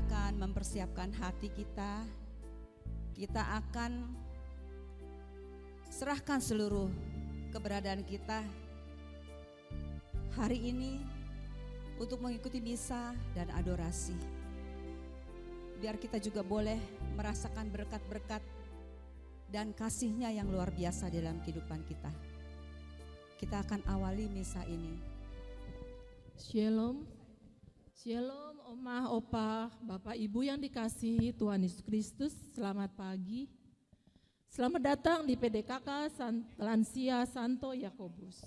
akan mempersiapkan hati kita. Kita akan serahkan seluruh keberadaan kita hari ini untuk mengikuti misa dan adorasi. Biar kita juga boleh merasakan berkat-berkat dan kasih-Nya yang luar biasa dalam kehidupan kita. Kita akan awali misa ini. Shalom. Shalom Oma, Opa, Bapak Ibu yang dikasihi Tuhan Yesus Kristus, selamat pagi. Selamat datang di PDKK Lansia Santo Yakobus.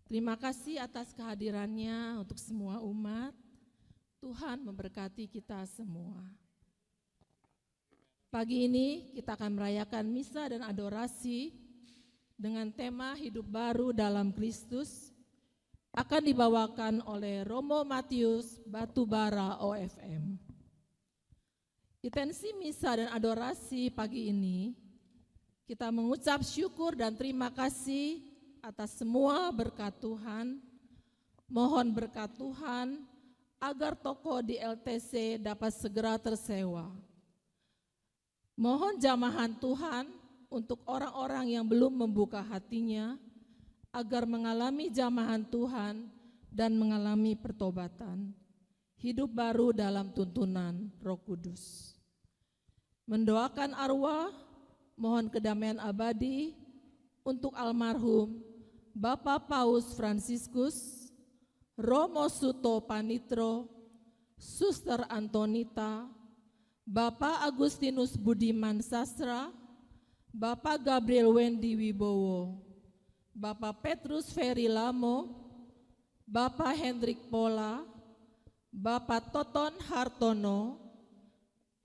Terima kasih atas kehadirannya untuk semua umat. Tuhan memberkati kita semua. Pagi ini kita akan merayakan misa dan adorasi dengan tema hidup baru dalam Kristus. Akan dibawakan oleh Romo Matius Batubara OFM. Intensi misa dan adorasi pagi ini, kita mengucap syukur dan terima kasih atas semua berkat Tuhan. Mohon berkat Tuhan agar toko di LTC dapat segera tersewa. Mohon jamahan Tuhan untuk orang-orang yang belum membuka hatinya, agar mengalami jamahan Tuhan dan mengalami pertobatan, hidup baru dalam tuntunan Roh Kudus. Mendoakan arwah, mohon kedamaian abadi untuk almarhum Bapak Paus Fransiskus, Romo Suto Panitro, Suster Antonita, Bapak Agustinus Budiman Sastra, Bapak Gabriel Wendy Wibowo, Bapak Petrus Ferry Lamo, Bapak Hendrik Pola, Bapak Toton Hartono,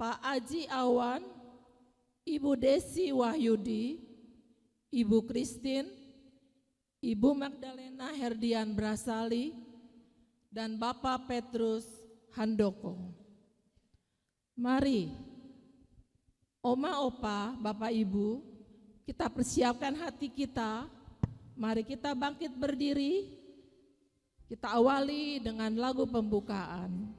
Pak Aji Awan, Ibu Desi Wahyudi, Ibu Christine, Ibu Magdalena Herdian Brasali, dan Bapak Petrus Handoko. Mari, Oma, Opa, Bapak Ibu, kita persiapkan hati kita. Mari kita bangkit berdiri, kita awali dengan lagu pembukaan.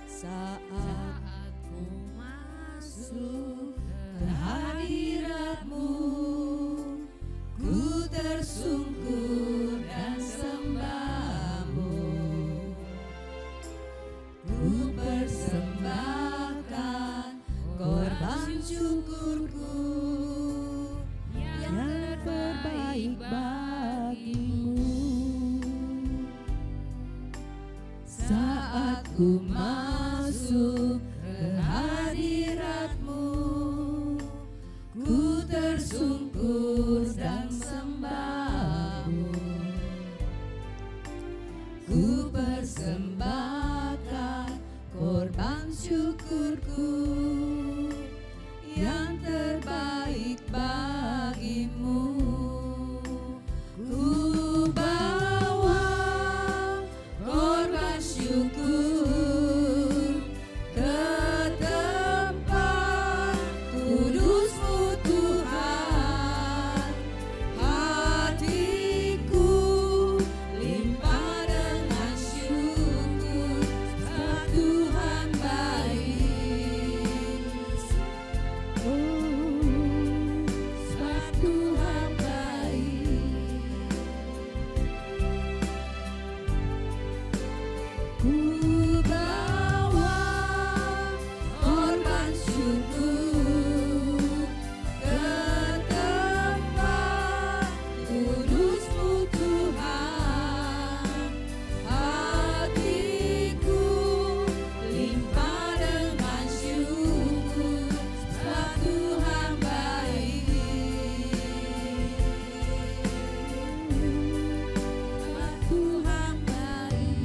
Saat ku masuk ke hadirat-Mu, ku tersungkur dan sembah-Mu, ku persembahkan korban syukurku yang terbaik bagi-Mu. Saat ku masuk ke hadirat-Mu, ku tersungkur dan sembah-Mu, ku persembahkan korban syukurku yang terbaik bagi-Mu. Ku bawa korban syukur ke tempat kudus-Mu Tuhan. Hatiku limpah dengan syukur, sebab Tuhan baik. Sebab Tuhan baik. Ku bawa korban syukur ke tempat kudus-Mu Tuhan. Hatiku limpah dengan syukur, sebab Tuhan baik. Sebab Tuhan baik.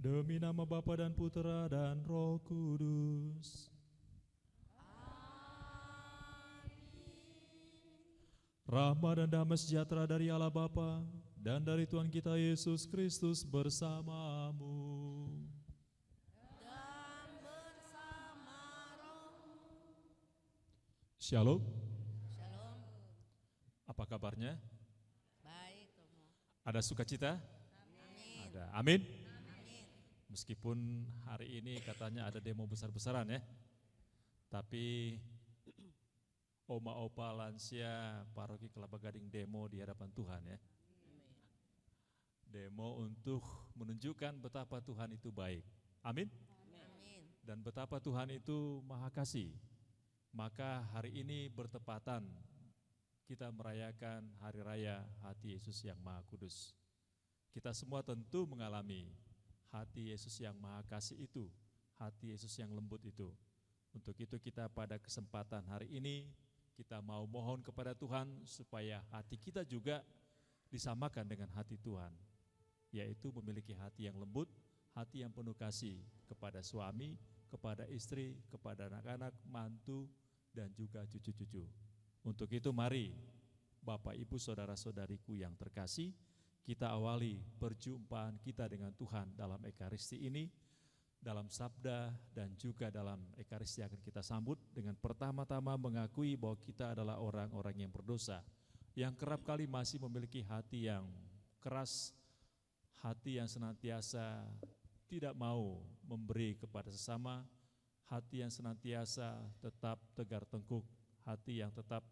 Demi nama Bapa dan Putera dan Roh Kudus. Rahmat dan damai sejahtera dari Allah Bapa dan dari Tuhan kita Yesus Kristus bersamamu. Shalom. Shalom. Apa kabarnya? Baik, Romo. Ada sukacita? Amin. Ada. Amin. Amin. Meskipun hari ini katanya ada demo besar-besaran ya, tapi oma opa lansia paroki Kelapa Gading demo di hadapan Tuhan ya. Demo untuk menunjukkan betapa Tuhan itu baik. Amin. Amin. Dan betapa Tuhan itu maha kasih. Maka hari ini bertepatan kita merayakan hari raya hati Yesus yang maha kudus. Kita semua tentu mengalami hati Yesus yang maha kasih itu, hati Yesus yang lembut itu. Untuk itu kita pada kesempatan hari ini kita mau mohon kepada Tuhan supaya hati kita juga disamakan dengan hati Tuhan, yaitu memiliki hati yang lembut, hati yang penuh kasih kepada suami, kepada istri, kepada anak-anak, mantu, dan juga cucu-cucu. Untuk itu mari Bapak Ibu Saudara-saudariku yang terkasih, kita awali perjumpaan kita dengan Tuhan dalam Ekaristi ini, dalam sabda dan juga dalam Ekaristi akan kita sambut dengan pertama-tama mengakui bahwa kita adalah orang-orang yang berdosa, yang kerap kali masih memiliki hati yang keras, hati yang senantiasa tidak mau memberi kepada sesama, hati yang senantiasa tetap tegar tengkuk, hati yang tetap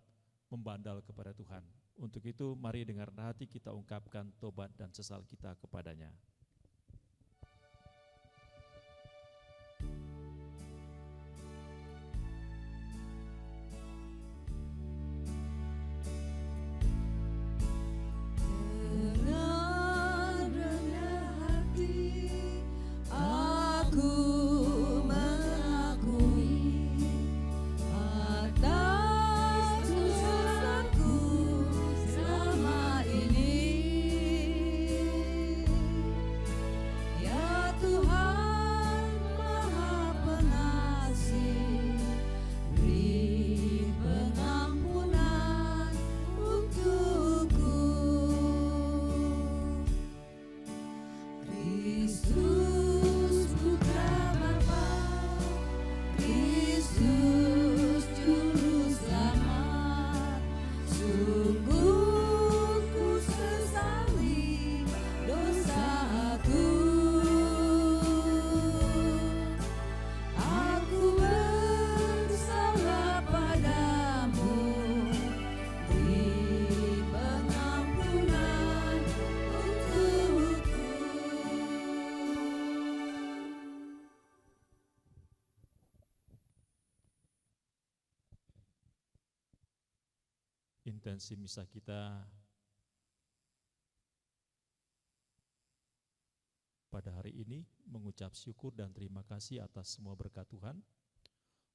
membandal kepada Tuhan. Untuk itu mari dengan hati kita ungkapkan tobat dan sesal kita kepadanya. Dengan rendah hati aku mengakui atas dosaku selama ini. Ya Tuhan Maha Pengasih, beri pengampunan untukku. Kristus Putra Bapa, Kristus Juru Selamat, sungguh ku sesali dosaku. Aku bersalah padamu, beri pengampunan untukku. Intensi misa kita pada hari ini mengucap syukur dan terima kasih atas semua berkat Tuhan.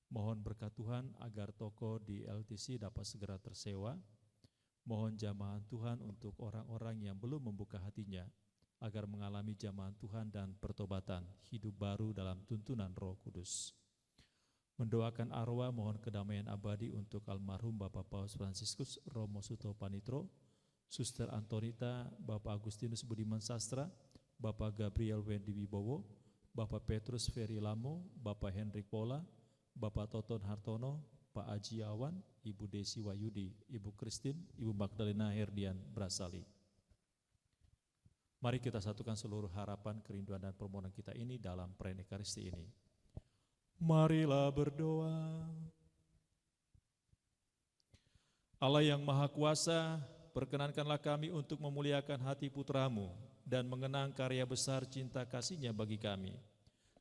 Mohon berkat Tuhan agar toko di LTC dapat segera tersewa. Mohon jamahan Tuhan untuk orang-orang yang belum membuka hatinya agar mengalami jamahan Tuhan dan pertobatan hidup baru dalam tuntunan Roh Kudus. Mendoakan arwah mohon kedamaian abadi untuk almarhum Bapak Paus Fransiskus Romo Suto Panitro, Suster Antonita, Bapak Agustinus Budiman Sastra, Bapak Gabriel Wendy Wibowo, Bapak Petrus Ferry Lamo, Bapak Henrik Pola, Bapak Toton Hartono, Pak Aji Awan, Ibu Desi Wayudi, Ibu Kristin, Ibu Magdalena Herdian Brasali. Mari kita satukan seluruh harapan, kerinduan dan permohonan kita ini dalam perayaan Ekaristi ini. Marilah berdoa. Allah yang Maha Kuasa, perkenankanlah kami untuk memuliakan hati putramu dan mengenang karya besar cinta kasih-Nya bagi kami.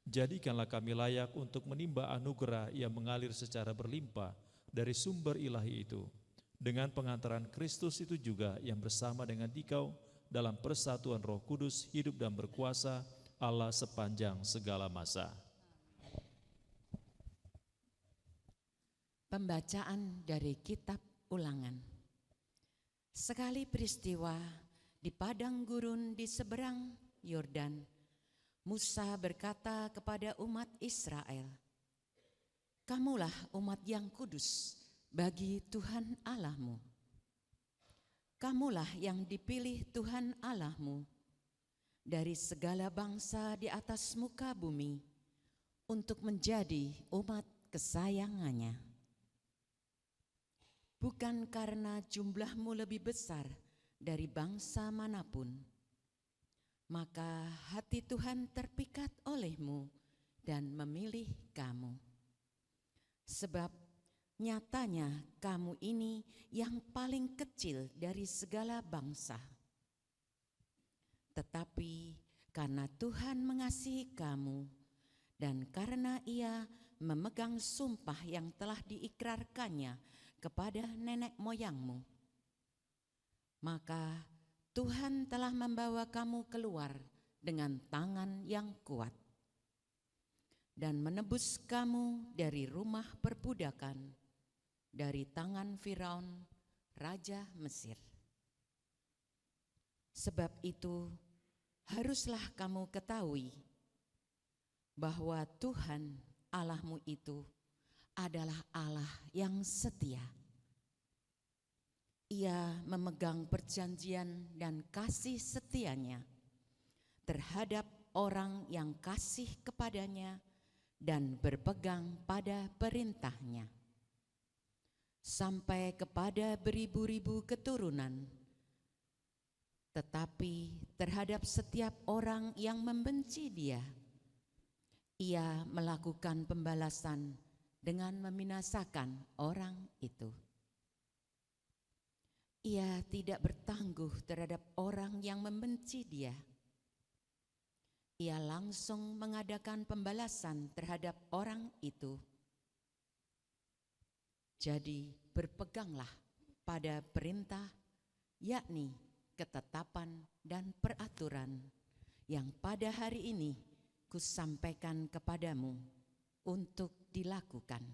Jadikanlah kami layak untuk menimba anugerah yang mengalir secara berlimpah dari sumber ilahi itu, dengan pengantaran Kristus itu juga yang bersama dengan Dikau dalam persatuan Roh Kudus hidup dan berkuasa Allah sepanjang segala masa. Pembacaan dari Kitab Ulangan. Sekali peristiwa di padang gurun di seberang Yordan, Musa berkata kepada umat Israel, "Kamulah umat yang kudus bagi Tuhan Allahmu. Kamulah yang dipilih Tuhan Allahmu dari segala bangsa di atas muka bumi untuk menjadi umat kesayangannya. Bukan karena jumlahmu lebih besar dari bangsa manapun, maka hati Tuhan terpikat olehmu dan memilih kamu. Sebab nyatanya kamu ini yang paling kecil dari segala bangsa. Tetapi karena Tuhan mengasihi kamu dan karena Ia memegang sumpah yang telah diikrarkannya kepada nenek moyangmu, maka Tuhan telah membawa kamu keluar dengan tangan yang kuat dan menebus kamu dari rumah perbudakan, dari tangan Firaun, raja Mesir. Sebab itu, haruslah kamu ketahui bahwa Tuhan Allahmu itu adalah Allah yang setia. Ia memegang perjanjian dan kasih setianya terhadap orang yang kasih kepadanya dan berpegang pada perintahnya, sampai kepada beribu-ribu keturunan. Tetapi terhadap setiap orang yang membenci Dia, Ia melakukan pembalasan dengan membinasakan orang itu. Ia tidak bertangguh terhadap orang yang membenci Dia. Ia langsung mengadakan pembalasan terhadap orang itu. Jadi berpeganglah pada perintah, yakni ketetapan dan peraturan yang pada hari ini kusampaikan kepadamu untuk dilakukan.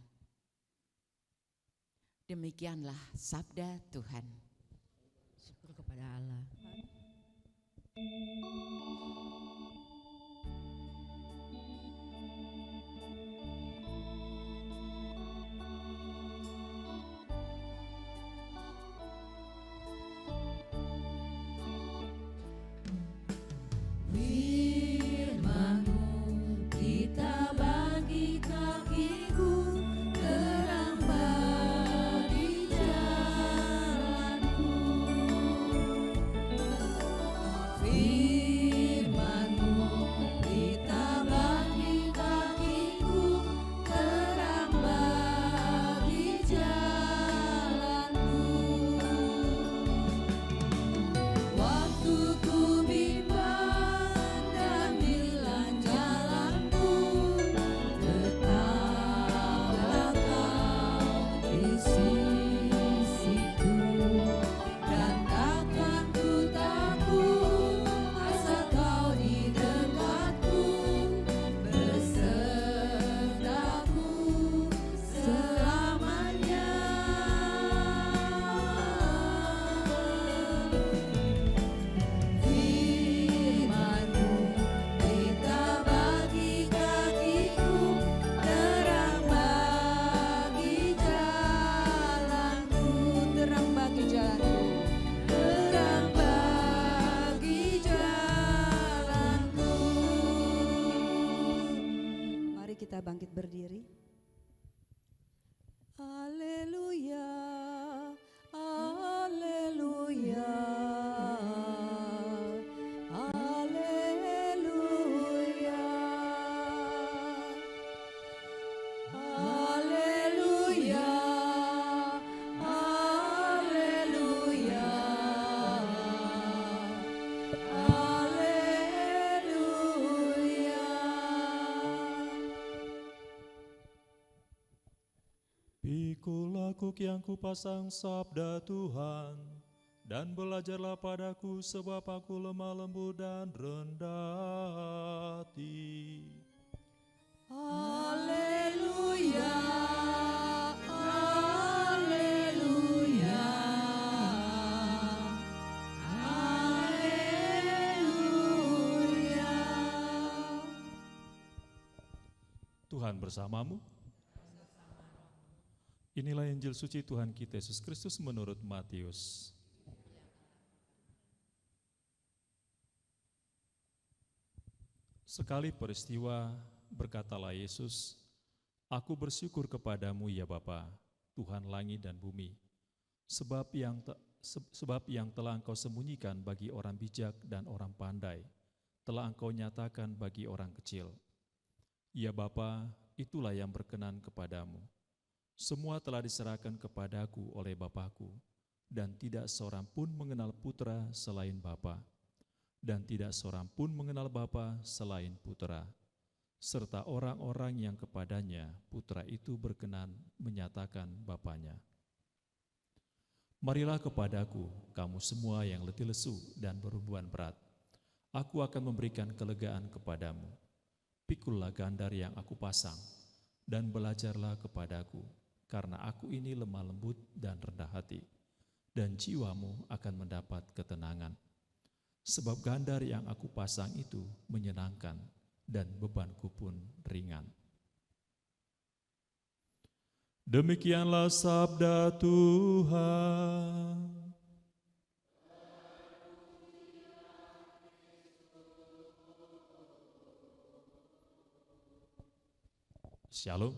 Demikianlah sabda Tuhan. Syukur kepada Allah. Firman-Mu kita bagi kakiku, terang bagi jalanku. Firman-Mu kita bagi kakiku, terang bagi jalanku. Waktu ku bimbang dan bilang jalanku, tetaplah Kau di sisiku, dan takkan ku takut asal Kau di dekatku, besertaku selamanya. Firman-Mu kita bagi kakiku, terang bagi jalanku, Terang bagi jalanku. terang bagi jalanku. Mari kita bangkit berdiri. Haleluya, haleluya, haleluya, Haleluya, haleluya, haleluya. Pikul aku yang kupasang sabda Tuhan, dan belajarlah padaku sebab aku lemah lembut dan rendah hati. Haleluya, haleluya, haleluya. Tuhan bersamamu. Inilah Injil suci Tuhan kita Yesus Kristus menurut Matius. Sekali peristiwa berkatalah Yesus, "Aku bersyukur kepadamu ya Bapa, Tuhan langit dan bumi, sebab yang telah Engkau sembunyikan bagi orang bijak dan orang pandai, telah Engkau nyatakan bagi orang kecil. Ya Bapa, itulah yang berkenan kepadamu. Semua telah diserahkan kepadaku oleh Bapakku, dan tidak seorang pun mengenal Putra selain Bapa, dan tidak seorang pun mengenal Bapa selain Putra, serta orang-orang yang kepadanya Putra itu berkenan menyatakan Bapanya. Marilah kepadaku, kamu semua yang letih lesu dan berbeban berat. Aku akan memberikan kelegaan kepadamu. Pikullah gandar yang aku pasang, dan belajarlah kepadaku, karena aku ini lemah lembut dan rendah hati, dan jiwamu akan mendapat ketenangan. Sebab gandar yang aku pasang itu menyenangkan, dan bebanku pun ringan." Demikianlah sabda Tuhan. Shalom.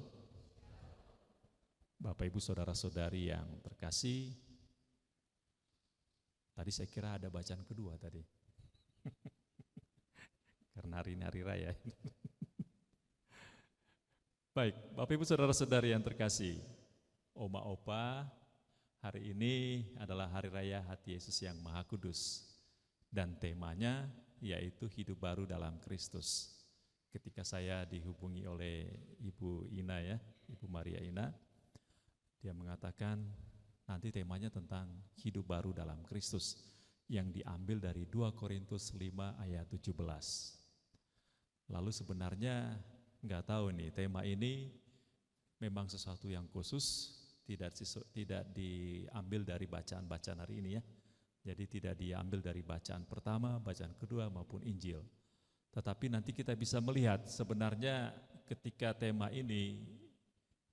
Bapak Ibu saudara-saudari yang terkasih, tadi saya kira ada bacaan kedua tadi. Karena hari ini hari raya. Baik, Bapak Ibu saudara-saudari yang terkasih, Oma Opa, hari ini adalah hari raya Hati Yesus yang Maha Kudus. Dan temanya yaitu hidup baru dalam Kristus. Ketika saya dihubungi oleh Ibu Ina ya, Ibu Maria Ina, dia mengatakan nanti temanya tentang hidup baru dalam Kristus yang diambil dari 2 Korintus 5 ayat 17. Lalu sebenarnya nggak tahu nih, tema ini memang sesuatu yang khusus, tidak diambil dari bacaan-bacaan hari ini ya. Jadi tidak diambil dari bacaan pertama, bacaan kedua maupun Injil. Tetapi nanti kita bisa melihat sebenarnya ketika tema ini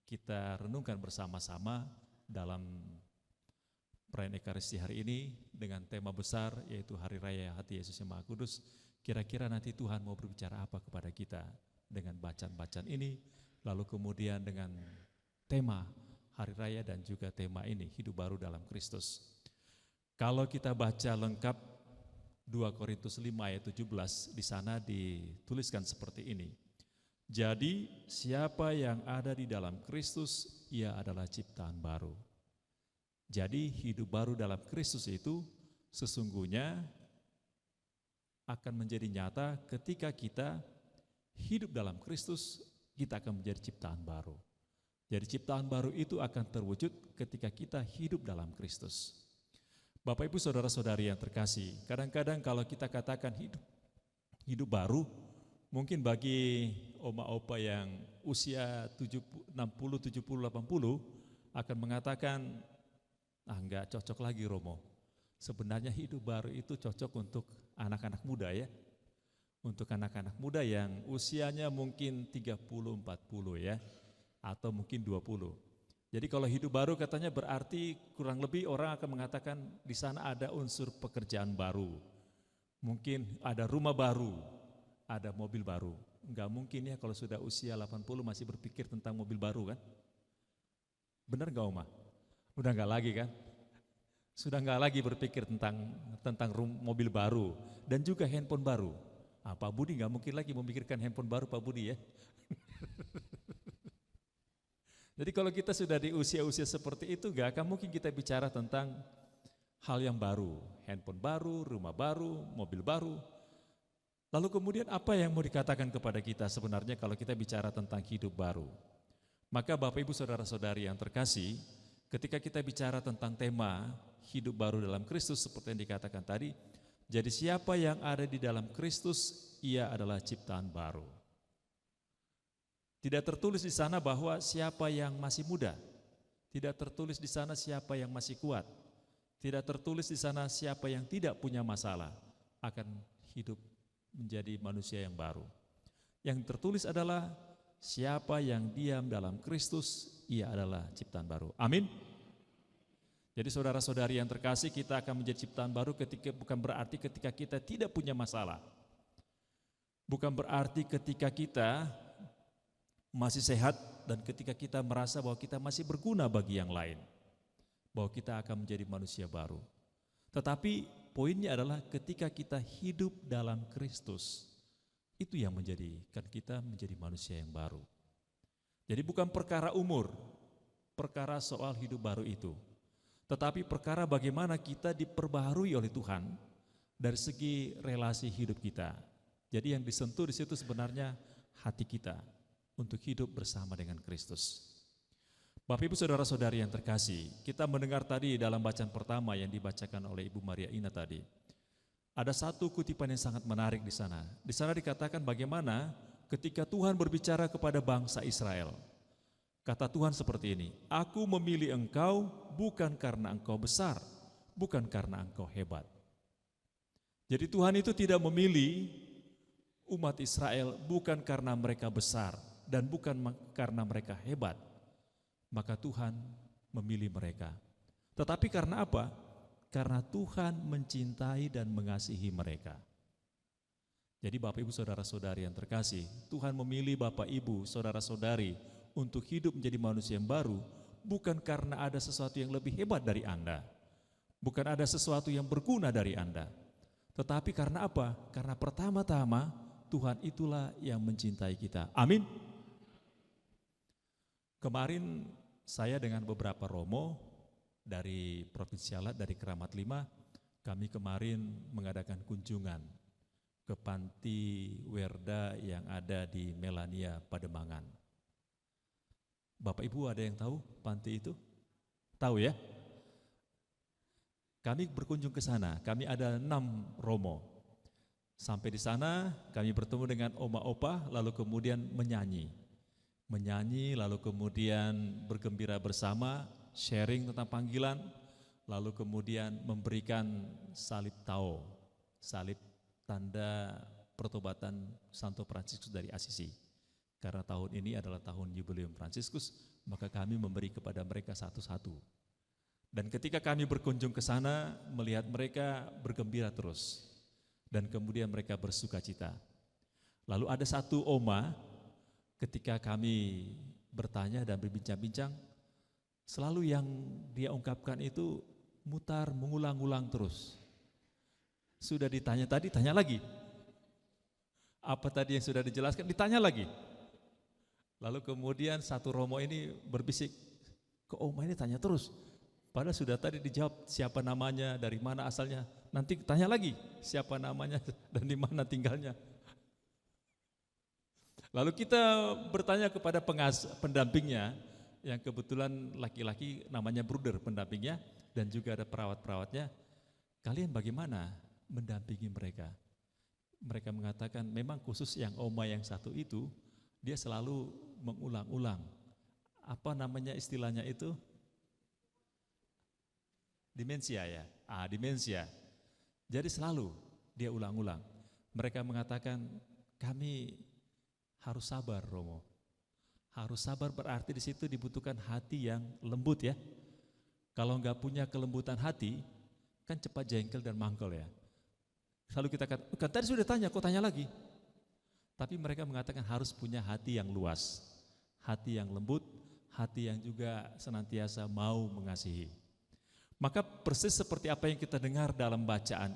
kita renungkan bersama-sama dalam perayaan Ekaristi hari ini dengan tema besar yaitu Hari Raya Hati Yesus yang Maha Kudus. Kira-kira nanti Tuhan mau berbicara apa kepada kita dengan bacaan-bacaan ini, lalu kemudian dengan tema Hari Raya dan juga tema ini, hidup baru dalam Kristus. Kalau kita baca lengkap 2 Korintus 5 ayat 17, di sana dituliskan seperti ini. Jadi siapa yang ada di dalam Kristus, ia adalah ciptaan baru. Jadi hidup baru dalam Kristus itu sesungguhnya akan menjadi nyata ketika kita hidup dalam Kristus, kita akan menjadi ciptaan baru. Jadi ciptaan baru itu akan terwujud ketika kita hidup dalam Kristus. Bapak Ibu saudara-saudari yang terkasih, kadang-kadang kalau kita katakan hidup baru, mungkin bagi oma opa yang usia 60, 70, 80 akan mengatakan, enggak cocok lagi Romo. Sebenarnya hidup baru itu cocok untuk anak-anak muda ya. Untuk anak-anak muda yang usianya mungkin 30-40 ya, atau mungkin 20. Jadi kalau hidup baru katanya berarti kurang lebih orang akan mengatakan di sana ada unsur pekerjaan baru. Mungkin ada rumah baru, ada mobil baru. Enggak mungkin ya kalau sudah usia 80 masih berpikir tentang mobil baru kan? Benar enggak Oma? Udah enggak lagi kan? Sudah enggak lagi berpikir tentang mobil baru dan juga handphone baru. Pak Budi nggak mungkin lagi memikirkan handphone baru Pak Budi ya. Jadi kalau kita sudah di usia-usia seperti itu nggak akan mungkin kita bicara tentang hal yang baru. Handphone baru, rumah baru, mobil baru. Lalu kemudian apa yang mau dikatakan kepada kita sebenarnya kalau kita bicara tentang hidup baru? Maka Bapak Ibu Saudara-saudari yang terkasih, ketika kita bicara tentang tema hidup baru dalam Kristus seperti yang dikatakan tadi, jadi siapa yang ada di dalam Kristus, ia adalah ciptaan baru. Tidak tertulis di sana bahwa siapa yang masih muda. Tidak tertulis di sana siapa yang masih kuat. Tidak tertulis di sana siapa yang tidak punya masalah akan hidup menjadi manusia yang baru. Yang tertulis adalah siapa yang diam dalam Kristus, ia adalah ciptaan baru. Amin. Jadi saudara-saudari yang terkasih, kita akan menjadi ciptaan baru bukan berarti ketika kita tidak punya masalah. Bukan berarti ketika kita masih sehat dan ketika kita merasa bahwa kita masih berguna bagi yang lain, bahwa kita akan menjadi manusia baru. Tetapi poinnya adalah ketika kita hidup dalam Kristus, itu yang menjadikan kita menjadi manusia yang baru. Jadi bukan perkara umur, perkara soal hidup baru itu, tetapi perkara bagaimana kita diperbaharui oleh Tuhan dari segi relasi hidup kita. Jadi yang disentuh di situ sebenarnya hati kita untuk hidup bersama dengan Kristus. Bapak Ibu saudara-saudari yang terkasih, kita mendengar tadi dalam bacaan pertama yang dibacakan oleh Ibu Maria Ina tadi. Ada satu kutipan yang sangat menarik di sana. Di sana dikatakan bagaimana ketika Tuhan berbicara kepada bangsa Israel. Kata Tuhan seperti ini, "Aku memilih engkau bukan karena engkau besar, bukan karena engkau hebat." Jadi Tuhan itu tidak memilih umat Israel bukan karena mereka besar dan bukan karena mereka hebat. Maka Tuhan memilih mereka. Tetapi karena apa? Karena Tuhan mencintai dan mengasihi mereka. Jadi Bapak Ibu saudara-saudari yang terkasih, Tuhan memilih Bapak Ibu saudara-saudari untuk hidup menjadi manusia yang baru bukan karena ada sesuatu yang lebih hebat dari Anda. Bukan ada sesuatu yang berguna dari Anda. Tetapi karena apa? Karena pertama-tama Tuhan itulah yang mencintai kita. Amin. Kemarin saya dengan beberapa romo dari Provinsi Alat, dari Keramat 5, kami kemarin mengadakan kunjungan ke panti Werda yang ada di Melania, Pademangan. Bapak Ibu ada yang tahu panti itu? Tahu ya? Kami berkunjung ke sana, kami ada 6 romo. Sampai di sana kami bertemu dengan oma-opa, lalu kemudian menyanyi, lalu kemudian bergembira bersama, sharing tentang panggilan, lalu kemudian memberikan salib tau, salib tanda pertobatan Santo Fransiskus dari Asisi. Karena tahun ini adalah tahun Jubileum Fransiskus, maka kami memberi kepada mereka satu-satu. Dan ketika kami berkunjung ke sana, melihat mereka bergembira terus, dan kemudian mereka bersukacita. Lalu ada satu oma, ketika kami bertanya dan berbincang-bincang, selalu yang dia ungkapkan itu mutar, mengulang-ulang terus. Sudah ditanya tadi, tanya lagi. Apa tadi yang sudah dijelaskan, ditanya lagi. Lalu kemudian satu romo ini berbisik, ke oma ini tanya terus. Padahal sudah tadi dijawab siapa namanya, dari mana asalnya. Nanti tanya lagi siapa namanya dan di mana tinggalnya. Lalu kita bertanya kepada pendampingnya, yang kebetulan laki-laki namanya Bruder pendampingnya, dan juga ada perawat-perawatnya. Kalian bagaimana mendampingi mereka? Mereka mengatakan memang khusus yang oma yang satu itu, dia selalu mengulang-ulang. Apa namanya istilahnya itu? Demensia ya? Demensia. Jadi selalu dia ulang-ulang. Mereka mengatakan kami harus sabar, Romo. Harus sabar berarti di situ dibutuhkan hati yang lembut ya. Kalau enggak punya kelembutan hati, kan cepat jengkel dan mangkel ya. Selalu kita katakan, tadi sudah tanya, kok tanya lagi? Tapi mereka mengatakan harus punya hati yang luas, hati yang lembut, hati yang juga senantiasa mau mengasihi. Maka persis seperti apa yang kita dengar dalam bacaan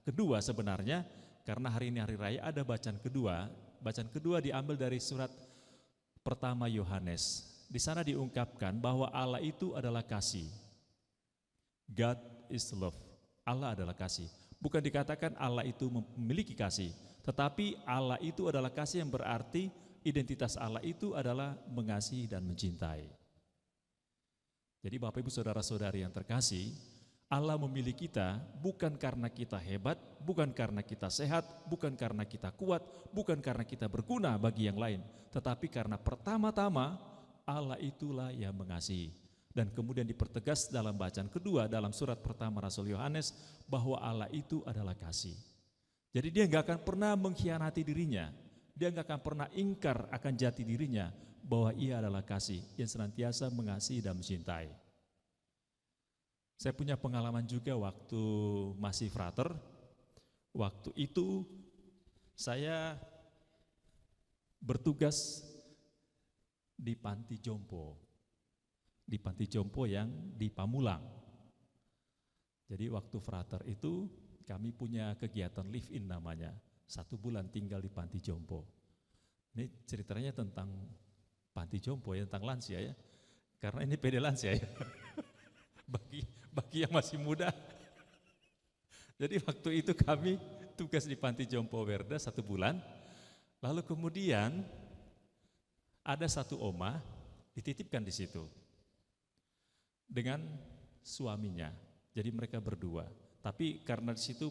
kedua sebenarnya, karena hari ini hari raya ada bacaan kedua. Bacaan kedua diambil dari surat pertama Yohanes. Di sana diungkapkan bahwa Allah itu adalah kasih. God is love. Allah adalah kasih. Bukan dikatakan Allah itu memiliki kasih, tetapi Allah itu adalah kasih yang berarti identitas Allah itu adalah mengasihi dan mencintai. Jadi Bapak Ibu Saudara-saudari yang terkasih, Allah memilih kita bukan karena kita hebat, bukan karena kita sehat, bukan karena kita kuat, bukan karena kita berguna bagi yang lain, tetapi karena pertama-tama Allah itulah yang mengasihi. Dan kemudian dipertegas dalam bacaan kedua dalam surat pertama Rasul Yohanes bahwa Allah itu adalah kasih. Jadi dia nggak akan pernah mengkhianati dirinya, dia nggak akan pernah ingkar akan jati dirinya bahwa ia adalah kasih yang senantiasa mengasihi dan mencintai. Saya punya pengalaman juga waktu masih frater. Waktu itu saya bertugas di panti jompo. Di panti jompo yang di Pamulang. Jadi waktu frater itu kami punya kegiatan live in namanya. 1 bulan tinggal di panti jompo. Ini ceritanya tentang panti jompo ya, tentang lansia ya. Karena ini PD lansia ya. bagi yang masih muda. Jadi waktu itu kami tugas di panti jompo Werda 1 bulan. Lalu kemudian ada satu oma dititipkan di situ dengan suaminya. Jadi mereka berdua. Tapi karena di situ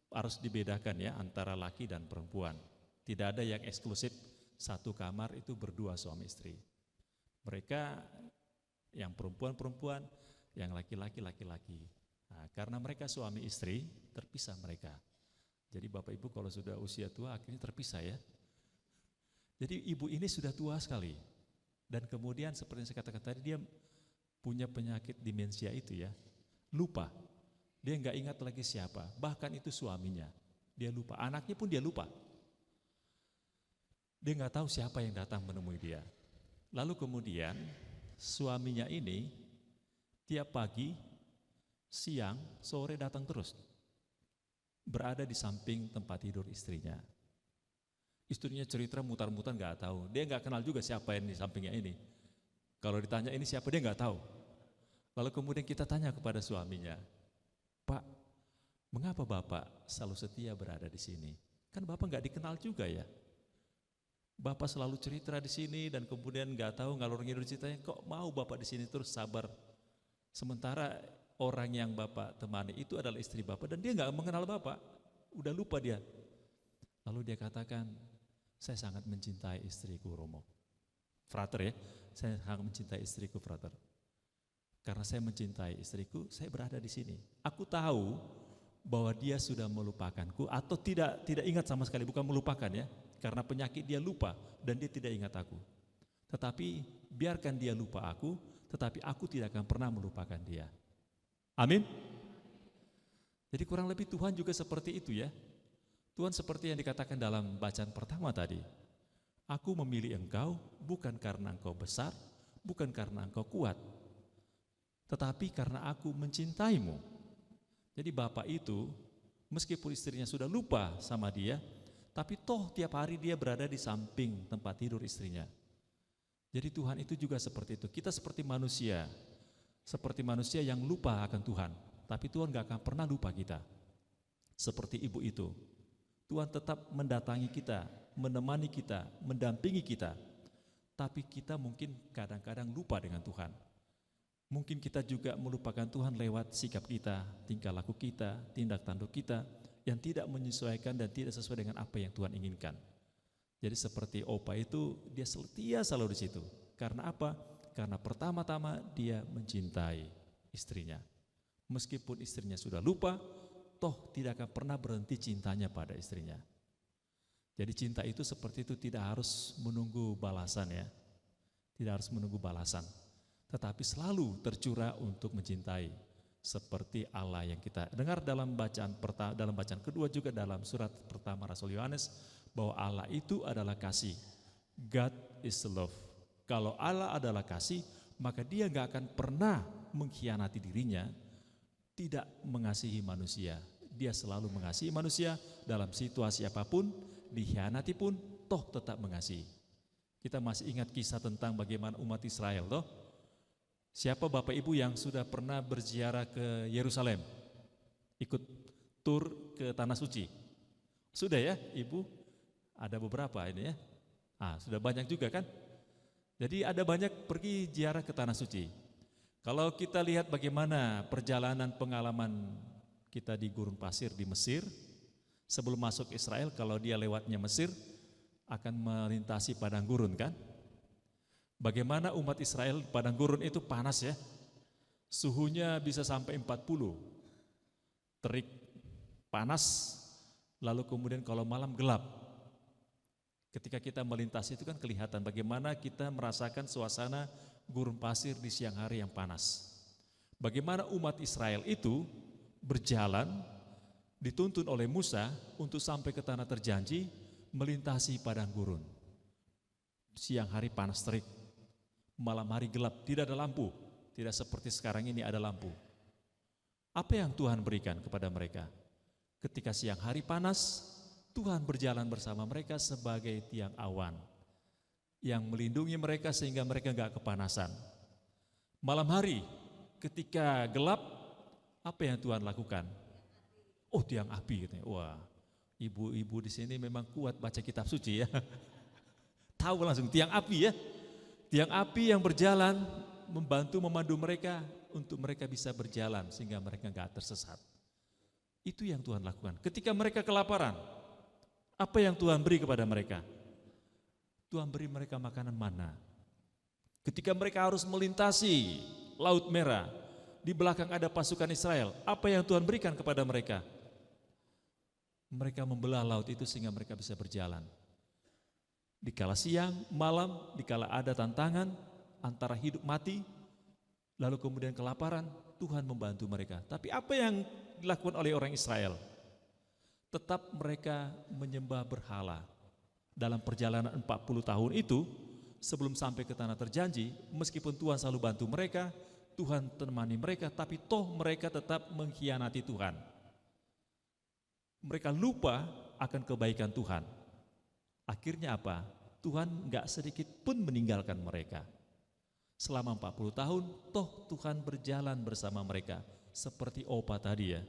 harus dibedakan ya antara laki dan perempuan. Tidak ada yang eksklusif satu kamar itu berdua suami istri. Mereka yang perempuan-perempuan, yang laki-laki laki-laki. Nah, karena mereka suami istri, terpisah mereka. Jadi Bapak Ibu kalau sudah usia tua akhirnya terpisah ya. Jadi ibu ini sudah tua sekali. Dan kemudian seperti yang saya katakan tadi, dia punya penyakit demensia itu ya. Lupa. Dia nggak ingat lagi siapa. Bahkan itu suaminya. Dia lupa. Anaknya pun dia lupa. Dia nggak tahu siapa yang datang menemui dia. Lalu kemudian suaminya ini tiap pagi, siang, sore datang terus. Berada di samping tempat tidur istrinya. Istrinya cerita mutar-mutar nggak tahu. Dia nggak kenal juga siapa yang di sampingnya ini. Kalau ditanya ini siapa dia nggak tahu. Lalu kemudian kita tanya kepada suaminya, Pak, mengapa Bapak selalu setia berada di sini? Kan Bapak nggak dikenal juga ya. Bapak selalu cerita di sini dan kemudian nggak tahu ngalur ngidul ceritanya, kok mau Bapak di sini terus sabar. Sementara orang yang Bapak temani itu adalah istri Bapak dan dia nggak mengenal Bapak, udah lupa dia. Lalu dia katakan, saya sangat mencintai istriku Romo. Frater ya, saya sangat mencintai istriku frater. Karena saya mencintai istriku, saya berada di sini. Aku tahu bahwa dia sudah melupakanku atau tidak ingat sama sekali, bukan melupakan ya. Karena penyakit dia lupa dan dia tidak ingat aku. Tetapi biarkan dia lupa aku, tetapi aku tidak akan pernah melupakan dia. Amin. Jadi kurang lebih Tuhan juga seperti itu ya. Tuhan seperti yang dikatakan dalam bacaan pertama tadi. Aku memilih engkau bukan karena engkau besar, bukan karena engkau kuat, tetapi karena aku mencintaimu. Jadi bapak itu meskipun istrinya sudah lupa sama dia, tapi toh tiap hari dia berada di samping tempat tidur istrinya. Jadi Tuhan itu juga seperti itu. Kita seperti manusia yang lupa akan Tuhan, tapi Tuhan gak akan pernah lupa kita. Seperti ibu itu, Tuhan tetap mendatangi kita, menemani kita, mendampingi kita. Tapi kita mungkin kadang-kadang lupa dengan Tuhan. Mungkin kita juga melupakan Tuhan lewat sikap kita, tingkah laku kita, tindak tanduk kita yang tidak menyesuaikan dan tidak sesuai dengan apa yang Tuhan inginkan. Jadi seperti opa itu, dia setia selalu di situ. Karena apa? Karena pertama-tama dia mencintai istrinya. Meskipun istrinya sudah lupa, toh tidak akan pernah berhenti cintanya pada istrinya. Jadi cinta itu seperti itu, tidak harus menunggu balasan ya. Tidak harus menunggu balasan. Tetapi selalu tercurah untuk mencintai. Seperti Allah yang kita dengar dalam bacaan kedua juga dalam surat pertama Rasul Yohanes, bahwa Allah itu adalah kasih. God is love. Kalau Allah adalah kasih, maka dia gak akan pernah mengkhianati dirinya, tidak mengasihi manusia. Dia selalu mengasihi manusia dalam situasi apapun, dikhianati pun, toh tetap mengasihi. Kita masih ingat kisah tentang bagaimana umat Israel toh. Siapa Bapak Ibu yang sudah pernah berziarah ke Yerusalem? Ikut tur ke Tanah Suci? Sudah ya Ibu? Ada beberapa ini ya. Sudah banyak juga kan? Jadi ada banyak pergi ziarah ke Tanah Suci. Kalau kita lihat bagaimana perjalanan pengalaman kita di gurun pasir di Mesir, sebelum masuk Israel, kalau dia lewatnya Mesir, akan melintasi padang gurun kan? Bagaimana umat Israel padang gurun itu panas ya, suhunya bisa sampai 40, terik, panas, lalu kemudian kalau malam gelap. Ketika kita melintasi itu kan kelihatan bagaimana kita merasakan suasana gurun pasir di siang hari yang panas. Bagaimana umat Israel itu berjalan, dituntun oleh Musa untuk sampai ke tanah terjanji, melintasi padang gurun. siang hari panas terik, malam hari gelap, tidak ada lampu, tidak seperti sekarang ini ada lampu. Apa yang Tuhan berikan kepada mereka? Ketika siang hari panas, Tuhan berjalan bersama mereka sebagai tiang awan yang melindungi mereka sehingga mereka enggak kepanasan. Malam hari, ketika gelap, apa yang Tuhan lakukan? Oh, tiang api katanya. Wah, ibu-ibu di sini memang kuat baca kitab suci ya. Tahu langsung tiang api ya. Tiang api yang berjalan membantu memandu mereka untuk mereka bisa berjalan sehingga mereka enggak tersesat. Itu yang Tuhan lakukan. Ketika mereka kelaparan, apa yang Tuhan beri kepada mereka? Tuhan beri mereka makanan mana. Ketika mereka harus melintasi Laut Merah, di belakang ada pasukan Israel, apa yang Tuhan berikan kepada mereka? Mereka membelah laut itu sehingga mereka bisa berjalan. Dikala siang, malam, dikala ada tantangan antara hidup mati, lalu kemudian kelaparan, Tuhan membantu mereka. Tapi apa yang dilakukan oleh orang Israel? Tetap mereka menyembah berhala. Dalam perjalanan 40 tahun itu, sebelum sampai ke tanah terjanji, meskipun Tuhan selalu bantu mereka, Tuhan temani mereka, tapi toh mereka tetap mengkhianati Tuhan. Mereka lupa akan kebaikan Tuhan. Akhirnya apa? Tuhan enggak sedikit pun meninggalkan mereka. Selama 40 tahun, toh Tuhan berjalan bersama mereka. Seperti Opa tadi ya,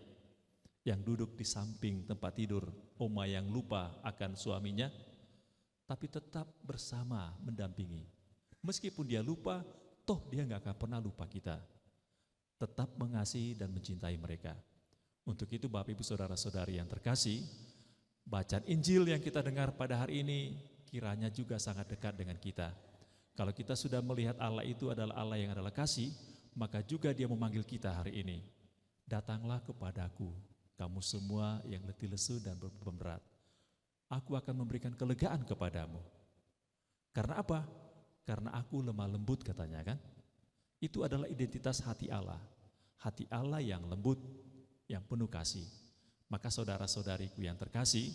yang duduk di samping tempat tidur Oma yang lupa akan suaminya, tapi tetap bersama mendampingi. Meskipun dia lupa, toh dia enggak akan pernah lupa kita. Tetap mengasihi dan mencintai mereka. Untuk itu Bapak Ibu Saudara-saudari yang terkasih, bacaan Injil yang kita dengar pada hari ini kiranya juga sangat dekat dengan kita. Kalau kita sudah melihat Allah itu adalah Allah yang adalah kasih, maka juga Dia memanggil kita hari ini. Datanglah kepadaku, kamu semua yang letih lesu dan beban berat. Aku akan memberikan kelegaan kepadamu. Karena apa? Karena aku lemah lembut katanya kan. Itu adalah identitas hati Allah. Hati Allah yang lembut, yang penuh kasih. Maka saudara-saudariku yang terkasih,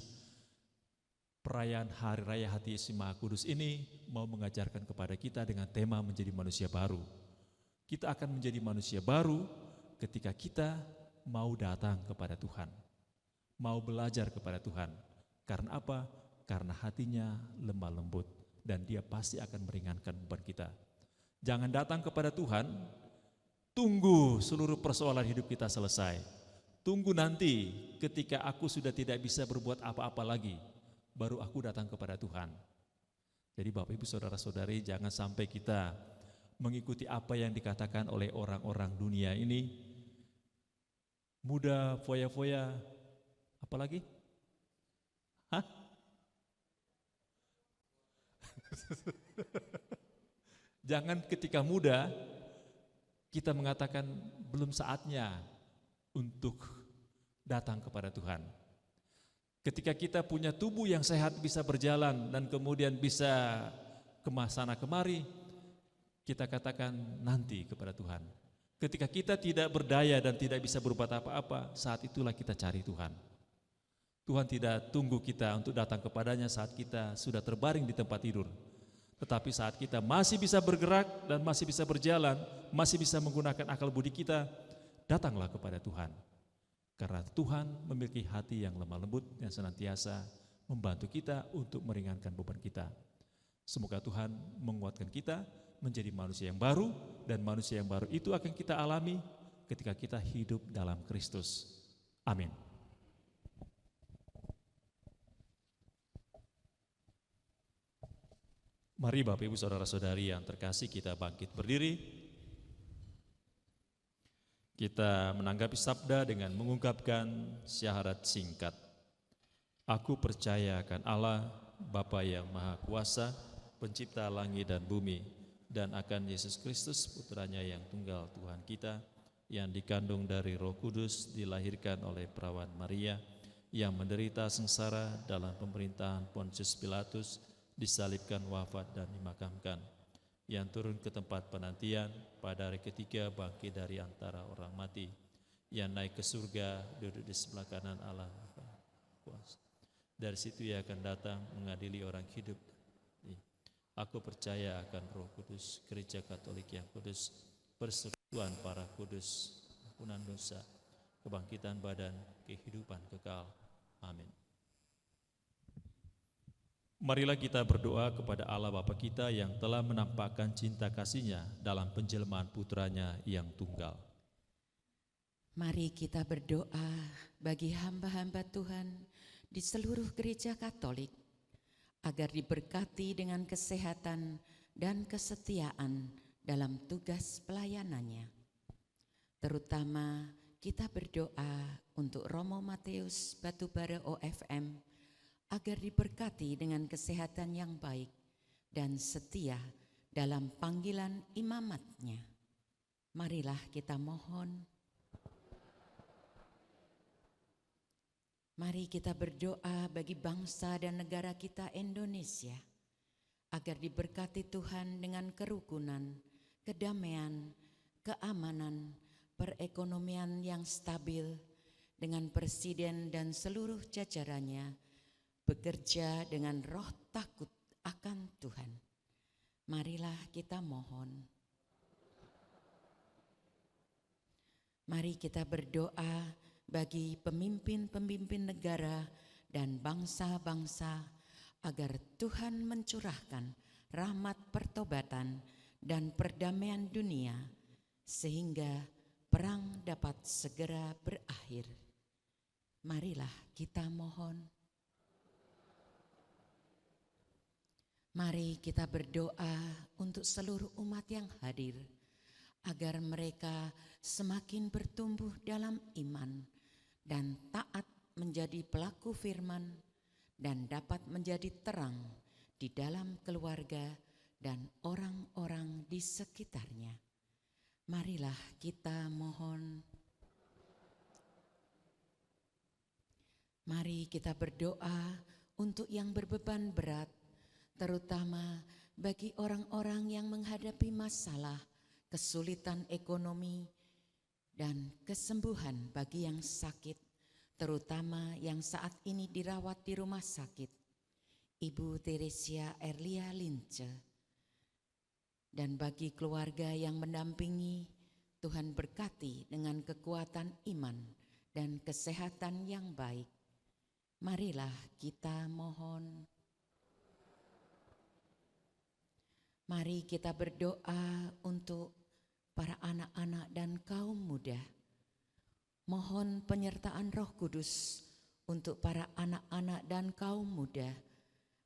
perayaan Hari Raya Hati Yesus Maha Kudus ini mau mengajarkan kepada kita dengan tema menjadi manusia baru. Kita akan menjadi manusia baru ketika kita mau datang kepada Tuhan, mau belajar kepada Tuhan. Karena apa? Karena hatinya lemah lembut dan Dia pasti akan meringankan beban kita. Jangan datang kepada Tuhan, tunggu seluruh persoalan hidup kita selesai. Tunggu nanti ketika aku sudah tidak bisa berbuat apa-apa lagi, baru aku datang kepada Tuhan. Jadi Bapak Ibu Saudara-saudari, jangan sampai kita mengikuti apa yang dikatakan oleh orang-orang dunia ini. Muda, foya-foya, apa lagi? Hah? Jangan ketika muda kita mengatakan belum saatnya untuk datang kepada Tuhan. Ketika kita punya tubuh yang sehat bisa berjalan dan kemudian bisa sana kemari, kita katakan nanti kepada Tuhan. Ketika kita tidak berdaya dan tidak bisa berbuat apa-apa, saat itulah kita cari Tuhan. Tuhan tidak tunggu kita untuk datang kepadanya saat kita sudah terbaring di tempat tidur. Tetapi saat kita masih bisa bergerak dan masih bisa berjalan, masih bisa menggunakan akal budi kita, datanglah kepada Tuhan. Karena Tuhan memiliki hati yang lemah lembut yang senantiasa membantu kita untuk meringankan beban kita. Semoga Tuhan menguatkan kita menjadi manusia yang baru, dan manusia yang baru itu akan kita alami ketika kita hidup dalam Kristus. Amin. Mari Bapak Ibu Saudara-saudari yang terkasih, kita bangkit berdiri. Kita menanggapi sabda dengan mengungkapkan syahadat singkat. Aku percaya akan Allah, Bapa yang Maha Kuasa, Pencipta langit dan bumi, dan akan Yesus Kristus, Putranya yang tunggal Tuhan kita, yang dikandung dari Roh Kudus, dilahirkan oleh perawan Maria, yang menderita sengsara dalam pemerintahan Pontius Pilatus, disalibkan, wafat dan dimakamkan, yang turun ke tempat penantian, pada hari ketiga bangkit dari antara orang mati, yang naik ke surga, duduk di sebelah kanan Allah kuasa. Dari situ Ia akan datang mengadili orang hidup. Aku percaya akan Roh Kudus, Gereja Katolik yang kudus, persekutuan para kudus, ampunan dosa, kebangkitan badan, kehidupan kekal. Amin. Marilah kita berdoa kepada Allah Bapa kita yang telah menampakkan cinta kasih-Nya dalam penjelmaan putranya yang tunggal. Mari kita berdoa bagi hamba-hamba Tuhan di seluruh gereja Katolik, agar diberkati dengan kesehatan dan kesetiaan dalam tugas pelayanannya. Terutama kita berdoa untuk Romo Matius Batubara OFM, agar diberkati dengan kesehatan yang baik dan setia dalam panggilan imamatnya. Marilah kita mohon. Mari kita berdoa bagi bangsa dan negara kita Indonesia, agar diberkati Tuhan dengan kerukunan, kedamaian, keamanan, perekonomian yang stabil, dengan presiden dan seluruh jajarannya bekerja dengan roh takut akan Tuhan. Marilah kita mohon. Mari kita berdoa bagi pemimpin-pemimpin negara dan bangsa-bangsa, agar Tuhan mencurahkan rahmat pertobatan dan perdamaian dunia, sehingga perang dapat segera berakhir. Marilah kita mohon. Mari kita berdoa untuk seluruh umat yang hadir, agar mereka semakin bertumbuh dalam iman dan taat menjadi pelaku firman, dan dapat menjadi terang di dalam keluarga dan orang-orang di sekitarnya. Marilah kita mohon. Mari kita berdoa untuk yang berbeban berat, terutama bagi orang-orang yang menghadapi masalah, kesulitan ekonomi, dan kesembuhan bagi yang sakit, terutama yang saat ini dirawat di rumah sakit, Ibu Teresia Erlia Lince. Dan bagi keluarga yang mendampingi, Tuhan berkati dengan kekuatan iman dan kesehatan yang baik. Marilah kita mohon. Mari kita berdoa untuk para anak-anak dan kaum muda. Mohon penyertaan Roh Kudus untuk para anak-anak dan kaum muda,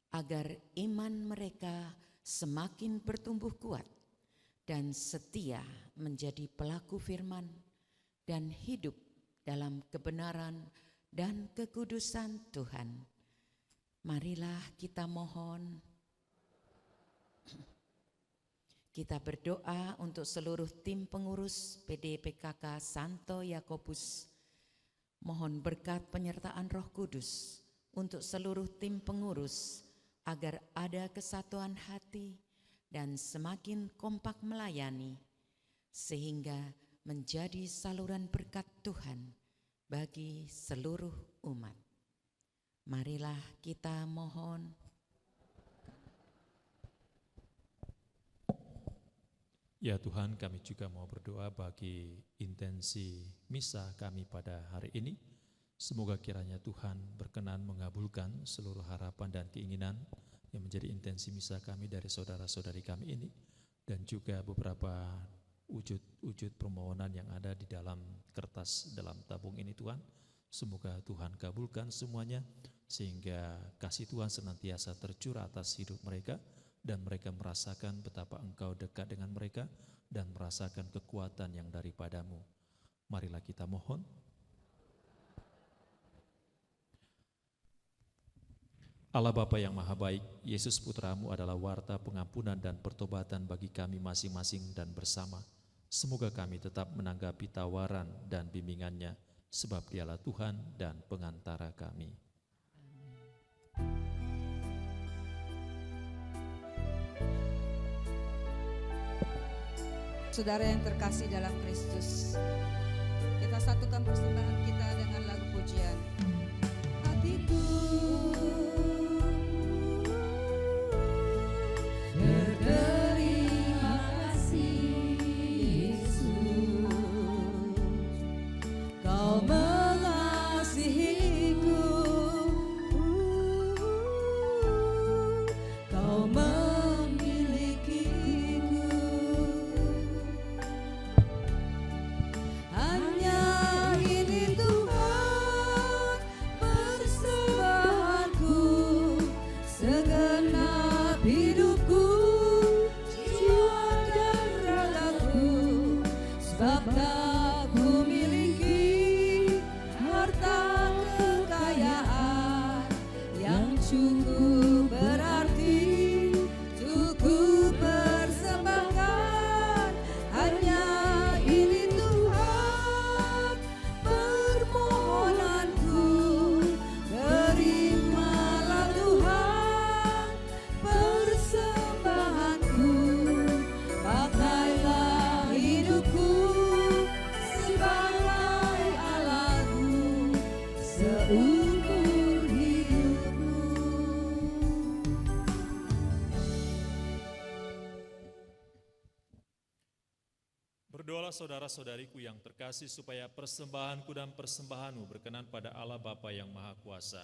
agar iman mereka semakin bertumbuh kuat dan setia menjadi pelaku firman dan hidup dalam kebenaran dan kekudusan Tuhan. Marilah kita mohon. Kita berdoa untuk seluruh tim pengurus PDPKK Santo Yakobus. Mohon berkat penyertaan Roh Kudus untuk seluruh tim pengurus, agar ada kesatuan hati dan semakin kompak melayani, sehingga menjadi saluran berkat Tuhan bagi seluruh umat. Marilah kita mohon. Ya Tuhan, kami juga mau berdoa bagi intensi misa kami pada hari ini. Semoga kiranya Tuhan berkenan mengabulkan seluruh harapan dan keinginan yang menjadi intensi misa kami dari saudara-saudari kami ini, dan juga beberapa wujud permohonan yang ada di dalam kertas dalam tabung ini Tuhan. Semoga Tuhan kabulkan semuanya, sehingga kasih Tuhan senantiasa tercurah atas hidup mereka, dan mereka merasakan betapa Engkau dekat dengan mereka dan merasakan kekuatan yang daripadamu. Marilah kita mohon. Allah Bapa yang Maha Baik, Yesus Putramu adalah warta pengampunan dan pertobatan bagi kami masing-masing dan bersama. Semoga kami tetap menanggapi tawaran dan bimbingannya, sebab Dialah Tuhan dan pengantara kami. Saudara yang terkasih dalam Kristus, kita satukan persembahan kita dengan lagu pujian. Hatiku Sungguh berarti cukup persembahkan hanya ini Tuhan permohonanku. Terimalah Tuhan persembahanku, pakailah hidupku sebagai alatmu seumur hidupmu. Berdoalah saudara-saudariku yang terkasih supaya persembahanku dan persembahanmu berkenan pada Allah Bapa yang Maha Kuasa.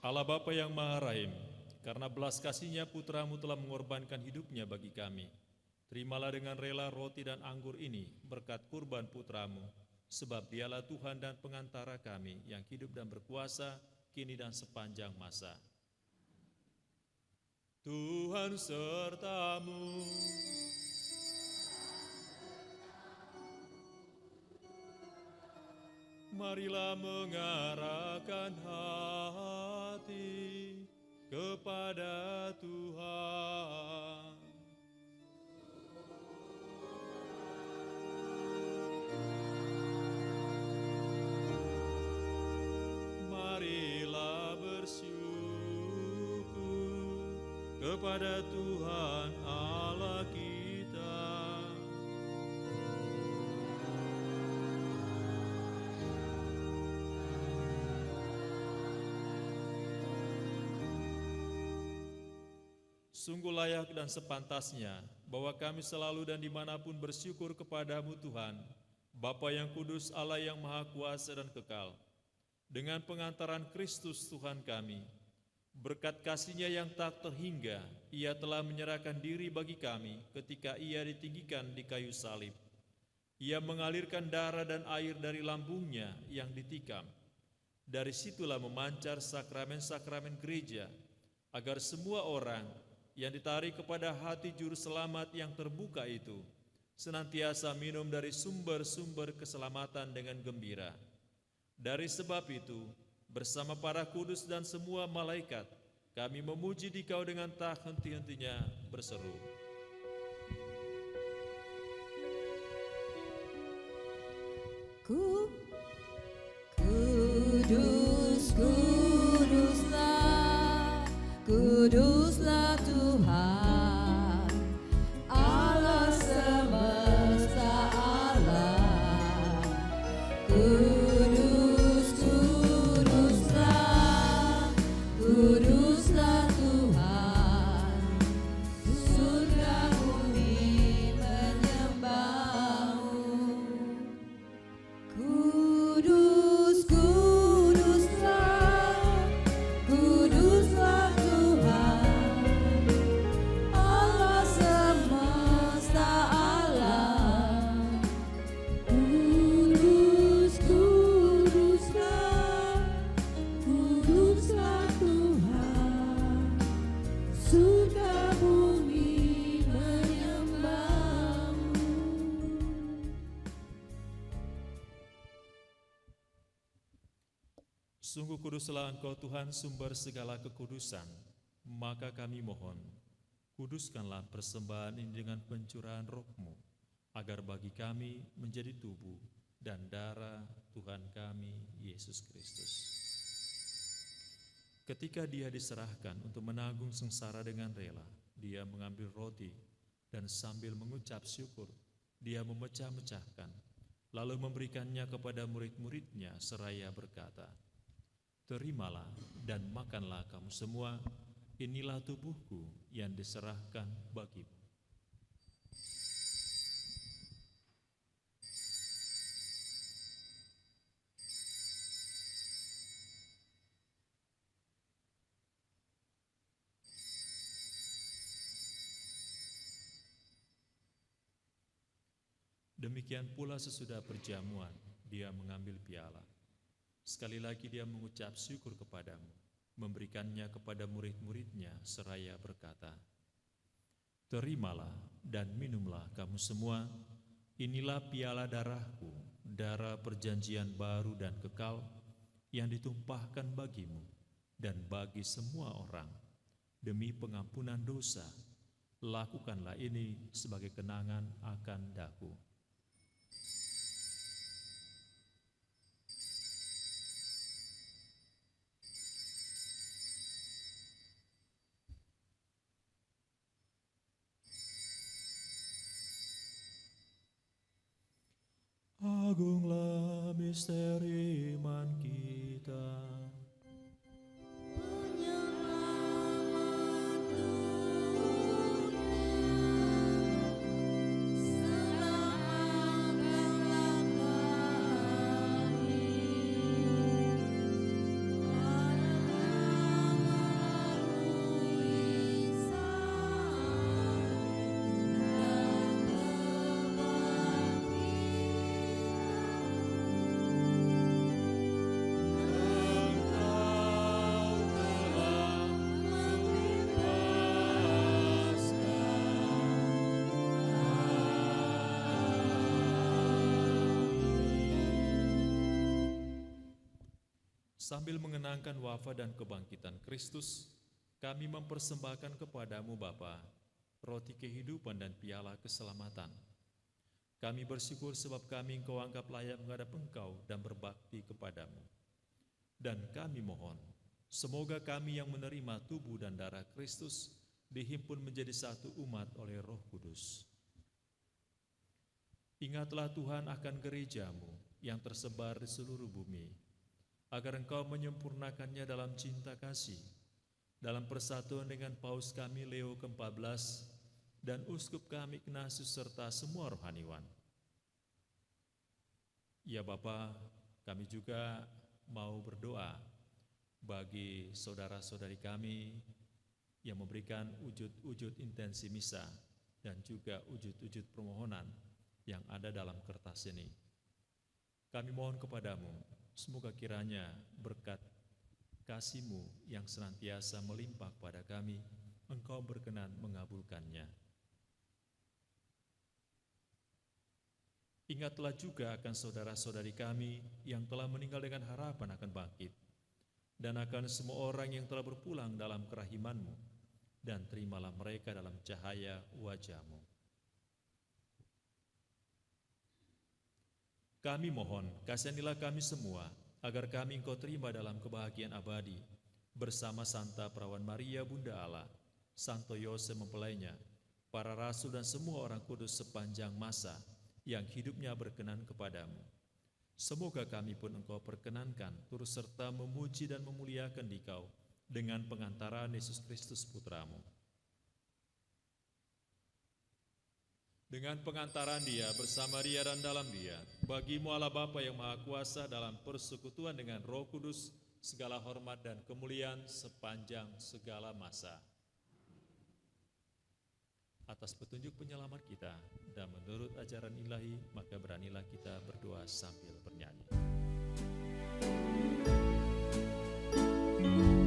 Allah Bapa yang Maha Rahim, karena belas kasih-Nya Putramu telah mengorbankan hidupnya bagi kami. Terimalah dengan rela roti dan anggur ini berkat kurban Putramu, sebab Dialah Tuhan dan pengantara kami yang hidup dan berkuasa kini dan sepanjang masa. Tuhan sertamu. Marilah mengarahkan hati kepada Tuhan. Marilah bersyukur kepada Tuhan Allah kita. Sungguh layak dan sepantasnya bahwa kami selalu dan dimanapun bersyukur kepadamu Tuhan, Bapa yang kudus, Allah yang maha kuasa dan kekal. Dengan pengantaran Kristus Tuhan kami, berkat kasih-Nya yang tak terhingga, Ia telah menyerahkan diri bagi kami ketika Ia ditinggikan di kayu salib. Ia mengalirkan darah dan air dari lambungnya yang ditikam. Dari situlah memancar sakramen-sakramen gereja, agar semua orang yang ditarik kepada hati juru selamat yang terbuka itu senantiasa minum dari sumber-sumber keselamatan dengan gembira. Dari sebab itu, bersama para kudus dan semua malaikat, kami memuji Dikau dengan tak henti-hentinya berseru. Kudus, kuduslah, kuduslah Tuhan, Allah semesta alam. Kudus, kuduslah, kuduslah Tuhan, surga bumi menyembah-Mu. Kudus, kuduslah, kuduslah Tuhan, Allah semesta alam. Kudus, kuduslah, kuduslah Tuhan, surga bumi menyembah-Mu. Sungguh kuduslah Engkau Tuhan, sumber segala kekudusan. Maka kami mohon, kuduskanlah persembahan ini dengan pencurahan Roh-Mu, agar bagi kami menjadi tubuh dan darah Tuhan kami, Yesus Kristus. Ketika Dia diserahkan untuk menanggung sengsara dengan rela, Dia mengambil roti dan sambil mengucap syukur, Dia memecah-mecahkan, lalu memberikannya kepada murid-murid-Nya seraya berkata, "Terimalah dan makanlah kamu semua, inilah tubuhku yang diserahkan bagimu." Demikian pula sesudah perjamuan, Dia mengambil piala. Sekali lagi Dia mengucap syukur kepadamu, memberikannya kepada murid-murid-Nya seraya berkata, Terimalah dan minumlah kamu semua, inilah piala darahku, darah perjanjian baru dan kekal, yang ditumpahkan bagimu dan bagi semua orang, demi pengampunan dosa. Lakukanlah ini sebagai kenangan akan daku. Agunglah misteri iman kita. Sambil mengenangkan wafat dan kebangkitan Kristus, kami mempersembahkan kepadamu Bapa, roti kehidupan dan piala keselamatan. Kami bersyukur sebab kami Engkau anggap layak menghadap Engkau dan berbakti kepadamu. Dan kami mohon, semoga kami yang menerima tubuh dan darah Kristus dihimpun menjadi satu umat oleh Roh Kudus. Ingatlah Tuhan akan gerejamu yang tersebar di seluruh bumi, agar Engkau menyempurnakannya dalam cinta kasih, dalam persatuan dengan Paus kami Leo ke-14 dan Uskup kami Ignatius serta semua rohaniwan. Ya Bapa, kami juga mau berdoa bagi saudara-saudari kami yang memberikan wujud-wujud intensi misa dan juga wujud-wujud permohonan yang ada dalam kertas ini. Kami mohon kepadamu, semoga kiranya berkat kasih-Mu yang senantiasa melimpah pada kami, Engkau berkenan mengabulkannya. Ingatlah juga akan saudara-saudari kami yang telah meninggal dengan harapan akan bangkit, dan akan semua orang yang telah berpulang dalam kerahiman-Mu, dan terimalah mereka dalam cahaya wajah-Mu. Kami mohon, kasihanilah kami semua, agar kami Engkau terima dalam kebahagiaan abadi, bersama Santa Perawan Maria Bunda Allah, Santo Yosef mempelainya, para rasul dan semua orang kudus sepanjang masa, yang hidupnya berkenan kepadamu. Semoga kami pun Engkau perkenankan, turut serta memuji dan memuliakan Dikau, dengan pengantaran Yesus Kristus Putramu. Dengan pengantaran Dia, bersama Dia dan dalam Dia, bagi-Mu Allah Bapa yang Maha Kuasa dalam persekutuan dengan Roh Kudus, segala hormat dan kemuliaan sepanjang segala masa. Atas petunjuk penyelamat kita dan menurut ajaran ilahi, maka beranilah kita berdoa sambil bernyanyi. Namamu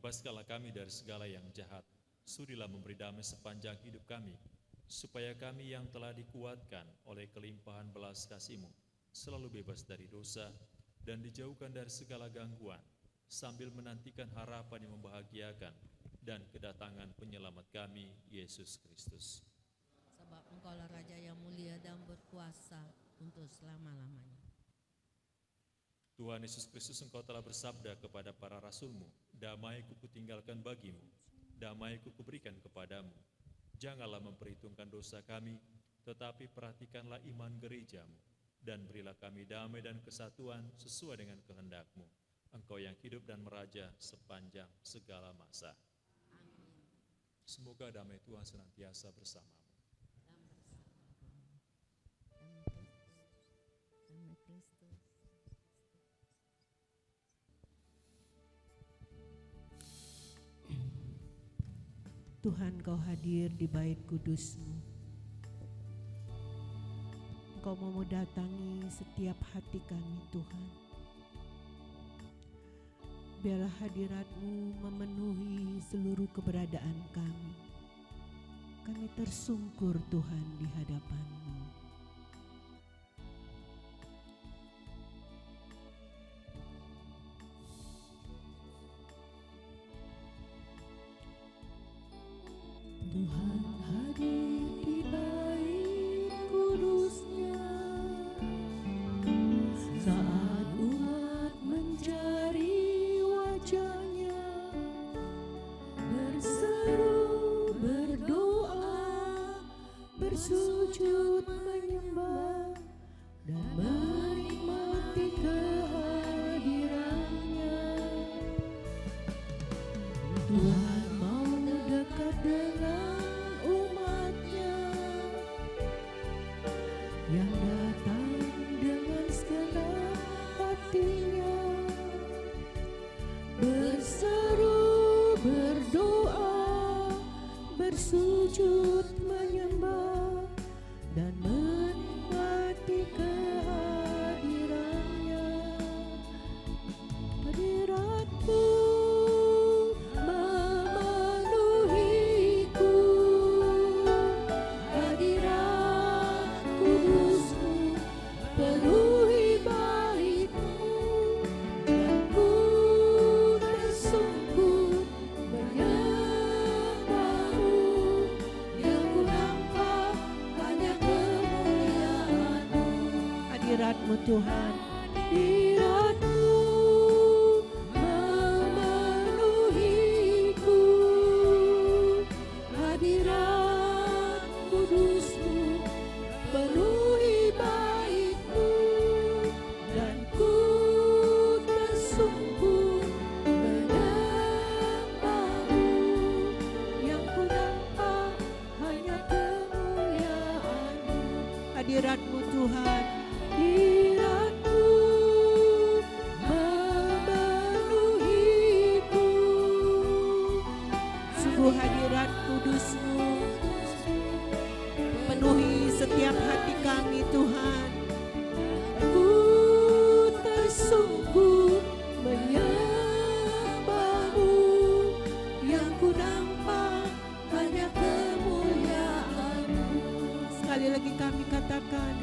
Bebaskanlah kami dari segala yang jahat. Sudilah memberi damai sepanjang hidup kami, supaya kami yang telah dikuatkan oleh kelimpahan belas kasih-Mu selalu bebas dari dosa dan dijauhkan dari segala gangguan, sambil menantikan harapan yang membahagiakan dan kedatangan penyelamat kami, Yesus Kristus. Sebab Engkaulah Raja yang mulia dan berkuasa untuk selama-lamanya. Tuhan Yesus Kristus, Engkau telah bersabda kepada para rasul-Mu, damai-Ku kutinggalkan bagimu, damai-Ku kuberikan kepadamu. Janganlah memperhitungkan dosa kami, tetapi perhatikanlah iman gereja-Mu, dan berilah kami damai dan kesatuan sesuai dengan kehendak-Mu. Engkau yang hidup dan meraja sepanjang segala masa. Semoga damai Tuhan senantiasa bersamamu. Damai Kristus. Tuhan, Kau hadir di bait kudus-Mu. Engkau mau mendatangi setiap hati kami, Tuhan. Biarlah hadirat-Mu memenuhi seluruh keberadaan kami. Kami tersungkur, Tuhan, di hadapan-Mu. Tuhan hadir di bait kudus-Nya saat umat mencari wajah-Nya, berseru, berdoa, bersujud menyembah dan menikmati kehadiran-Nya. Tuhan mau dekat dengan umat-Nya yang datang dengan segenap hatinya, berseru, berdoa, bersujud menyembah dan menikmati kehadiran-Nya. Hadirat-Mu memenuhiku, hadirat kudus-Mu penuhi bait-Mu, dan ku tersungkur menyembah-Mu. Yang ku nampak hanya kemuliaan-Mu. Hadirat-Mu, Tuhan. Hadirat-Mu memenuhiku, hadirat kudus-Mu penuhi bait-Mu, dan ku tersungkur menyembah-Mu. Yang ku nampak hanya kemuliaan-Mu. Hadirat-Mu, Tuhan. Hadirat-Mu memenuhiku, Sungguh hadirat kudus-Mu penuhi setiap hati kami, Tuhan. ku tersungkur menyembah-Mu. Yang ku nampak hanya kemuliaan-Mu. Sekali lagi kami katakan,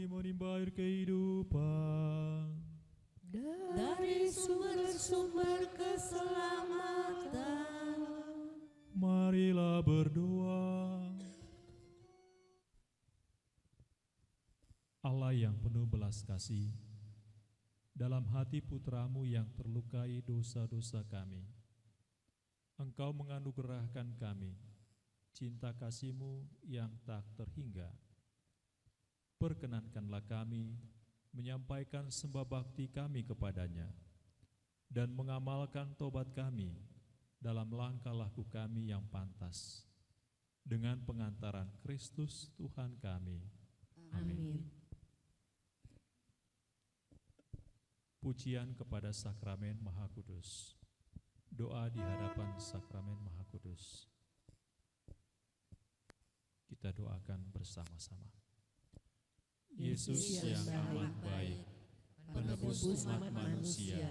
menimba air kehidupan. Dari sumber-sumber keselamatan. Marilah berdoa. Allah yang penuh belas kasih, dalam hati putramu yang terlukai dosa-dosa kami, Engkau menganugerahkan kami cinta kasih-Mu yang tak terhingga. Perkenankanlah kami menyampaikan sembah bakti kami kepadanya dan mengamalkan tobat kami dalam langkah laku kami yang pantas, dengan pengantaran Kristus Tuhan kami. Amin. Pujian kepada Sakramen Maha Kudus. Doa di hadapan Sakramen Maha Kudus. Kita doakan bersama-sama. Yesus yang amat baik, penebus umat manusia,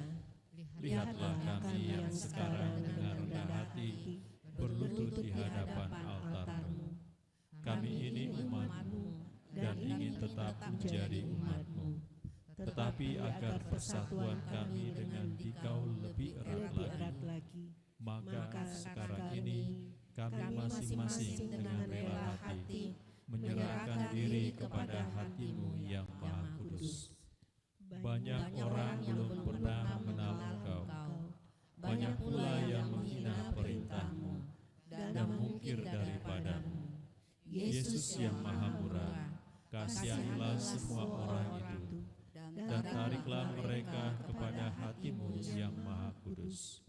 lihatlah kami yang sekarang dengan rendah hati berlutut di hadapan altar-Mu. Kami ini umat-Mu dan ingin tetap menjadi umat-Mu. Tetapi agar persatuan kami dengan Dikau lebih erat lagi, maka sekarang ini kami masing-masing dengan rela hati menyerahkan diri kepada hati-Mu yang Maha Kudus. Banyak orang belum pernah mengenal Engkau, banyak pula yang menghina perintah-Mu dan mungkir daripada-Mu. Yesus yang Maha Murah, kasihilah semua orang itu, dan tariklah mereka kepada hati-Mu yang Maha Kudus.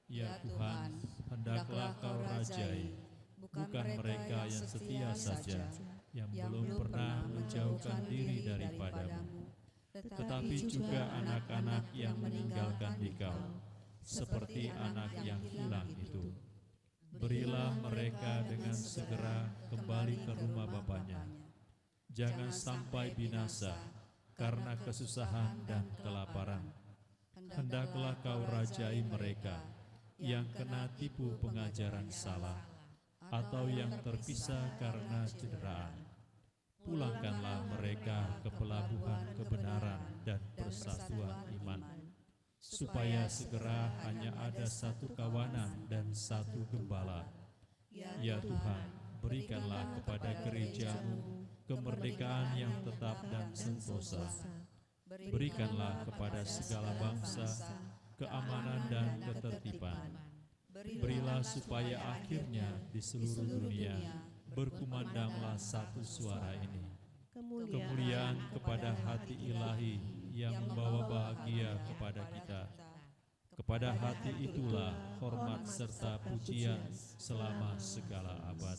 Ya Tuhan, hendaklah Kau rajai, bukan mereka yang setia saja, yang belum pernah menjauhkan diri daripada-Mu, tetapi juga anak-anak yang meninggalkan Dikau, seperti anak yang hilang itu. Berilah mereka dengan segera kembali ke rumah Bapanya. Jangan sampai binasa karena kesusahan dan kelaparan. Hendaklah Kau rajai mereka yang kena tipu pengajaran salah, atau yang terpisah karena cederaan. Pulangkanlah mereka ke pelabuhan kebenaran dan persatuan iman, supaya segera hanya ada satu kawanan dan satu gembala. Ya Tuhan, berikanlah kepada gereja-Mu kemerdekaan yang tetap dan sentosa. Berikanlah kepada segala bangsa keamanan dan ketertiban. Berilah supaya akhirnya di seluruh dunia berkumandanglah satu suara ini. Kemuliaan kepada hati ilahi yang membawa bahagia kepada kita. Kepada hati itulah hormat serta pujian selama segala abad.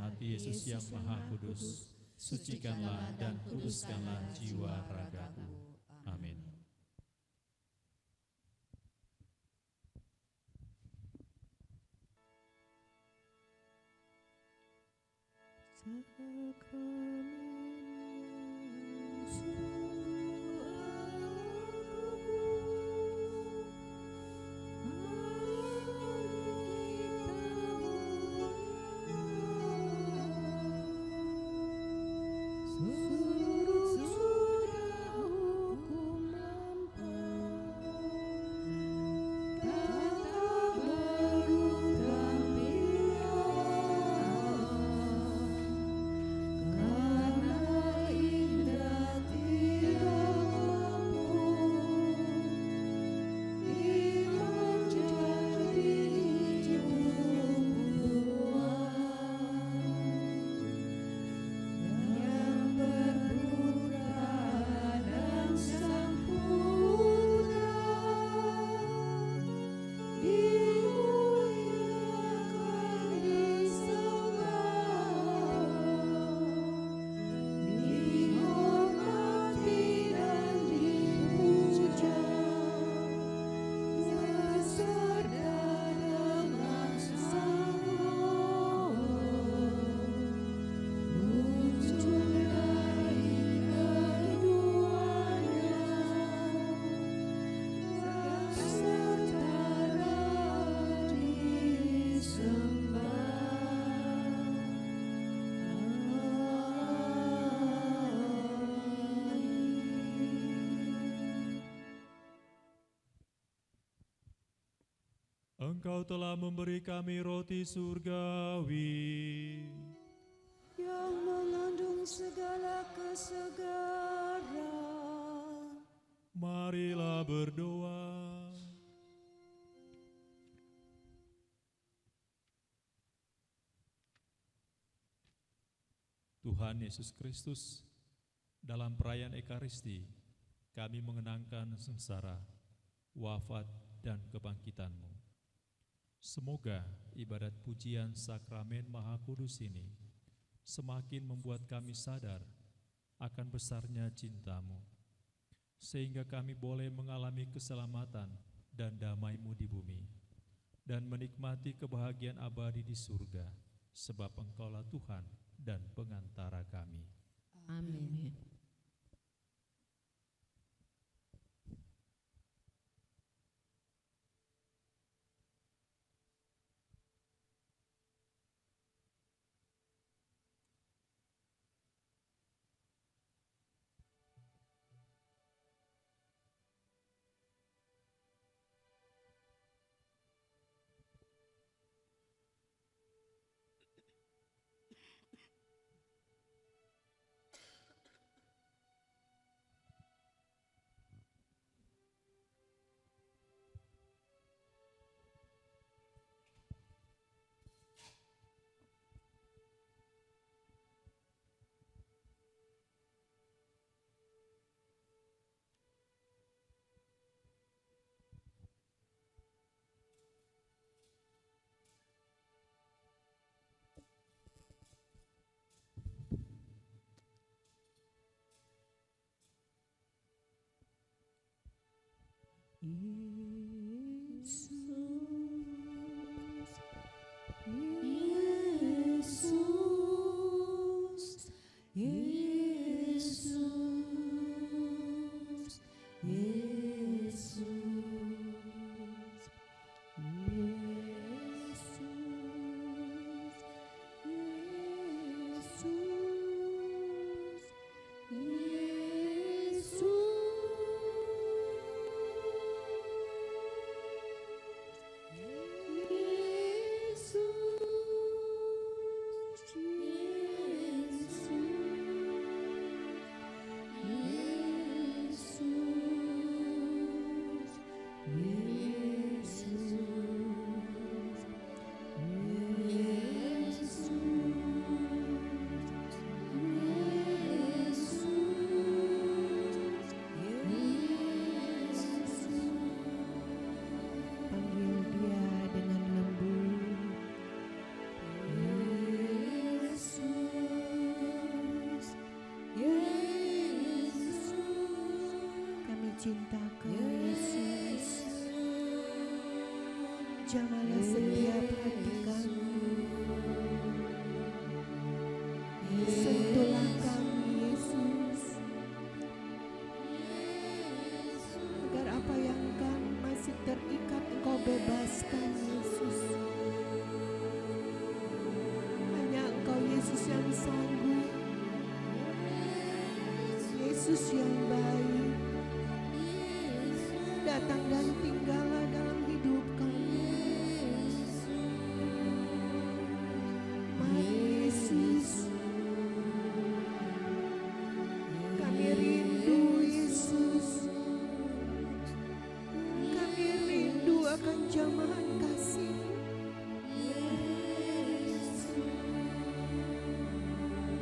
Hati Yesus yang Maha Kudus, sucikanlah dan kuduskanlah jiwa ragaku. Amin. Karena Engkau telah memberi kami roti surgawi yang mengandung segala kesegaran. Marilah berdoa. Tuhan Yesus Kristus, dalam perayaan Ekaristi, kami mengenangkan sengsara, wafat, dan kebangkitan-Mu. Semoga ibadat pujian sakramen Maha Kudus ini semakin membuat kami sadar akan besarnya cinta-Mu, sehingga kami boleh mengalami keselamatan dan damai-Mu di bumi, dan menikmati kebahagiaan abadi di surga, sebab Engkaulah Tuhan dan pengantara kami. Amin. cinta Kau Yesus. Jamahlah setiap hati kami. Sentuhlah kami Yesus, agar apa yang kami masih terikat Engkau bebaskan Yesus. Hanya Engkau Yesus yang sanggup, Yesus yang baik. Datang dan tinggallah dalam hidup kami. Mari Yesus, kami rindu Yesus. Kami rindu akan jamahan kasih.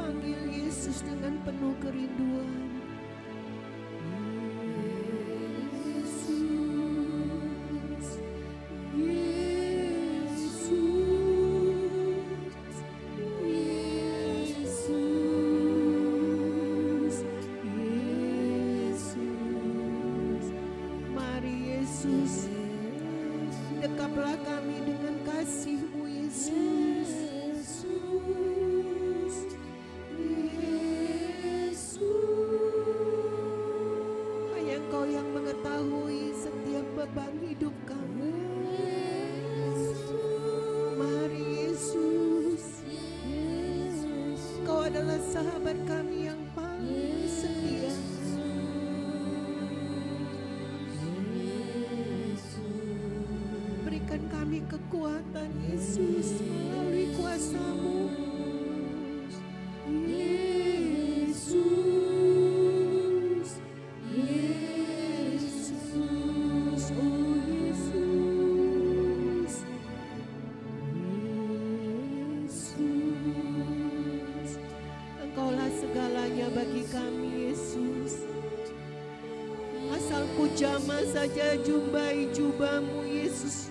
Panggil Yesus dengan penuh kerinduan. Dekaplah kami dengan kasih-Mu Yesus. Hanya Engkau yang mengetahui setiap beban hidup kami. Mari Yesus, Kau adalah sahabat kami yang paling setia. berikan kami kekuatan Yesus melalui kuasa-Mu. Yesus, Yesus, oh Yesus, Yesus. Engkaulah segalanya bagi kami Yesus. Asal ku jamah saja jumbai jubah-Mu Yesus,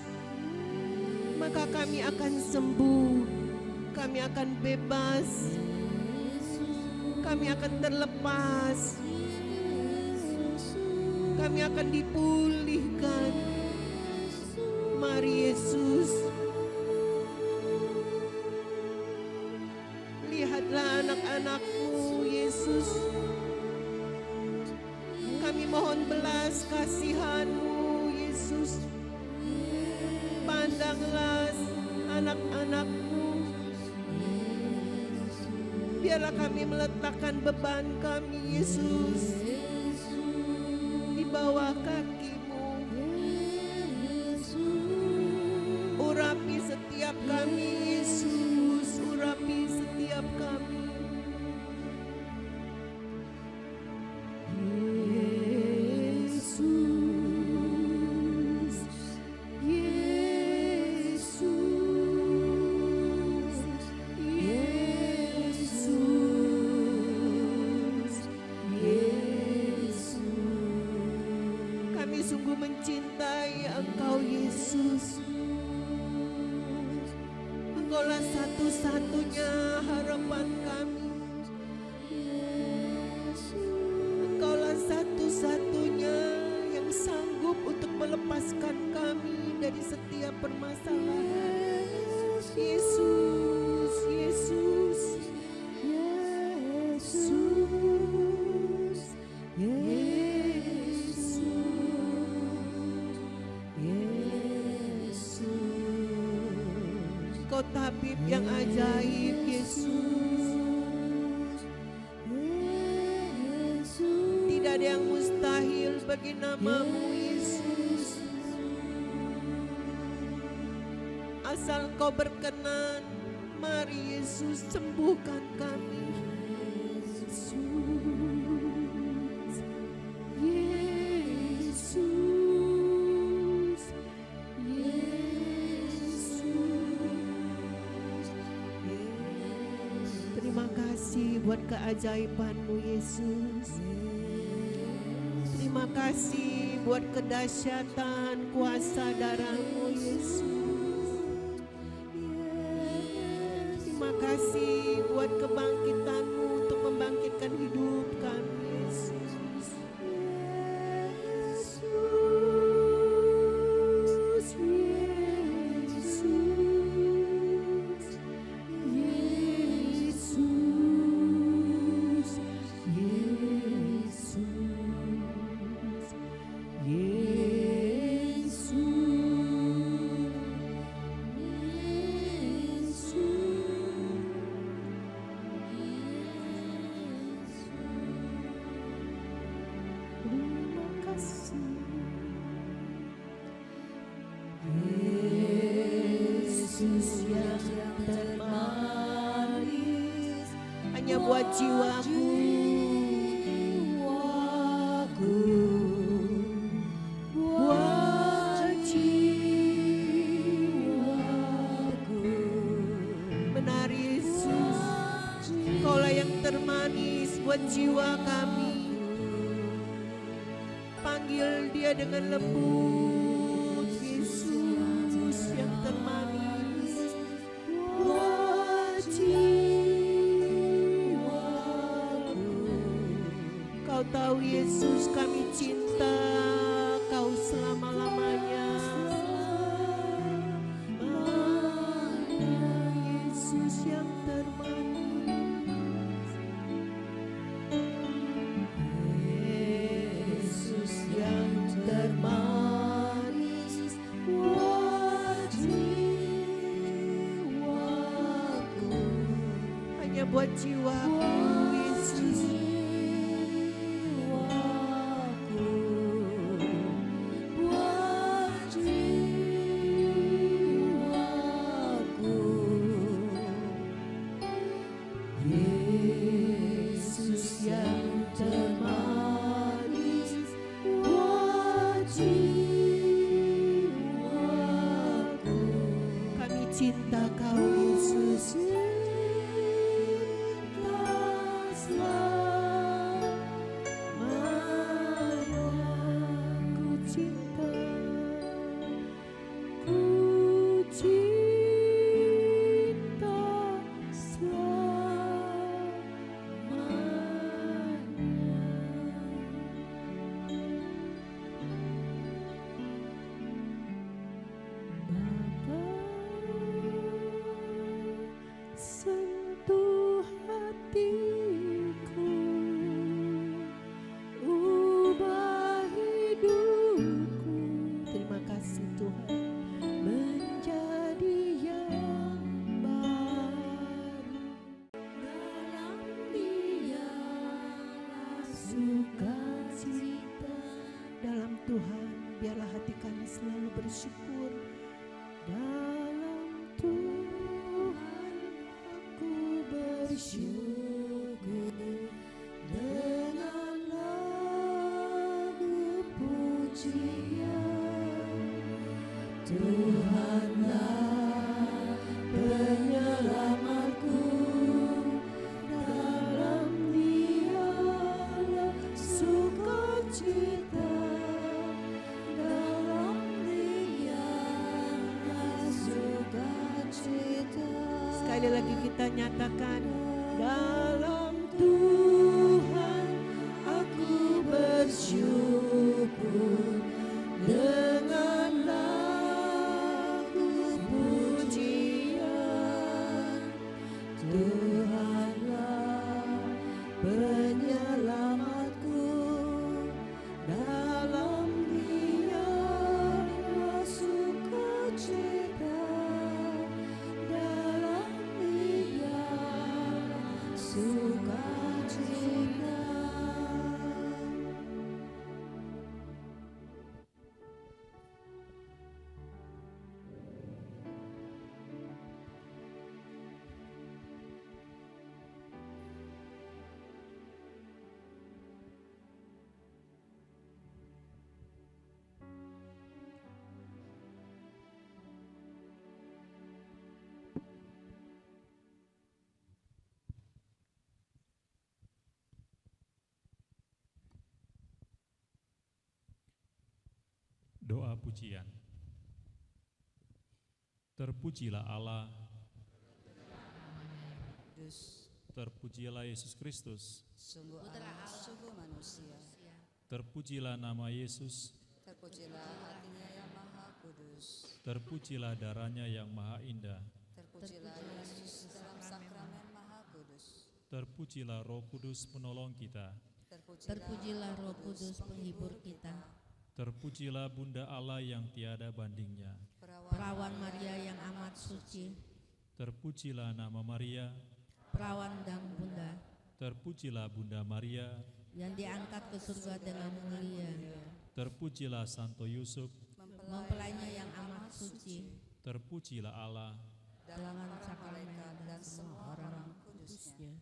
maka kami akan sembuh, kami akan bebas, kami akan terlepas, kami akan dipulihkan. Mari Yesus, lihatlah anak-anak-Mu Yesus. Kami mohon belas kasihan-Mu Yesus. Pandanglah anak-anak-Mu. Biarlah kami meletakkan beban kami Yesus di bawah kaki-Mu. Urapi setiap kami Yesus, urapi setiap kami. Mencintai Engkau Yesus. Engkaulah satu-satunya harapan kami. Engkaulah satu-satunya yang sanggup untuk melepaskan kami dari setiap permasalahan. Yesus, Yesus, Yesus, Yesus. Engkau tabib yang ajaib Yesus. Tidak ada yang mustahil bagi nama-Mu Yesus. Asal Engkau berkenan, mari Yesus sembuhkan kami. Yesus, Yesus, Yesus. Terima kasih buat keajaiban-Mu Yesus. Terima kasih buat kedahsyatan kuasa darah-Mu Yesus. Terima kasih buat kebangkitan-Mu untuk membangkitkan hidup kami Yesus. Yesus yang termanis hanya buat jiwaku, buat jiwaku. Benar Yesus, Engkaulah yang termanis buat jiwa kami. Panggil dia dengan lembut, Yesus yang termanis buat jiwaku. Kau tahu Yesus, kami cinta Kau selama-lamanya. Yesus yang termanis, Yesus yang termanis buat jiwaku. Hanya buat jiwaku Yesus. Buat jiwaku. cinta Kau Yesus. Sentuh hatiku, ubah hidupku. Terima kasih Tuhan, menjadi yang baru. Dalam Dialah sukacita. Dalam Tuhan biarlah hati kami selalu bersyukur. Dalam Tuhan aku bersyukur dengan lagu pujian. Tuhanlah penyelamatku, dalam Dialah sukacita. Dalam Dialah sukacita. Sekali lagi kita nyatakan, dalam Tuhan aku bersyukur dengan lagu pujian. Tuhanlah penyelamatku, dalam Dialah sukacita. Dalam Dialah sukacita. Doa pujian. Terpujilah Allah, terpujilah Yesus Kristus, Sungguh Allah, sungguh manusia. terpujilah nama Yesus, Terpujilah hatinya yang maha kudus. terpujilah darahnya yang maha indah, Terpujilah Yesus dalam sakramen maha kudus. terpujilah Roh Kudus penolong kita, Terpujilah Roh Kudus penghibur kita. terpujilah Bunda Allah yang tiada bandingnya, Perawan Maria yang amat suci. terpujilah nama Maria, Perawan dan Bunda terpujilah Bunda Maria, yang diangkat ke surga dengan mulia. terpujilah Santo Yusuf, Mempelainya yang amat suci. terpujilah Allah, Dalam sakramen dan semua orang kudusnya.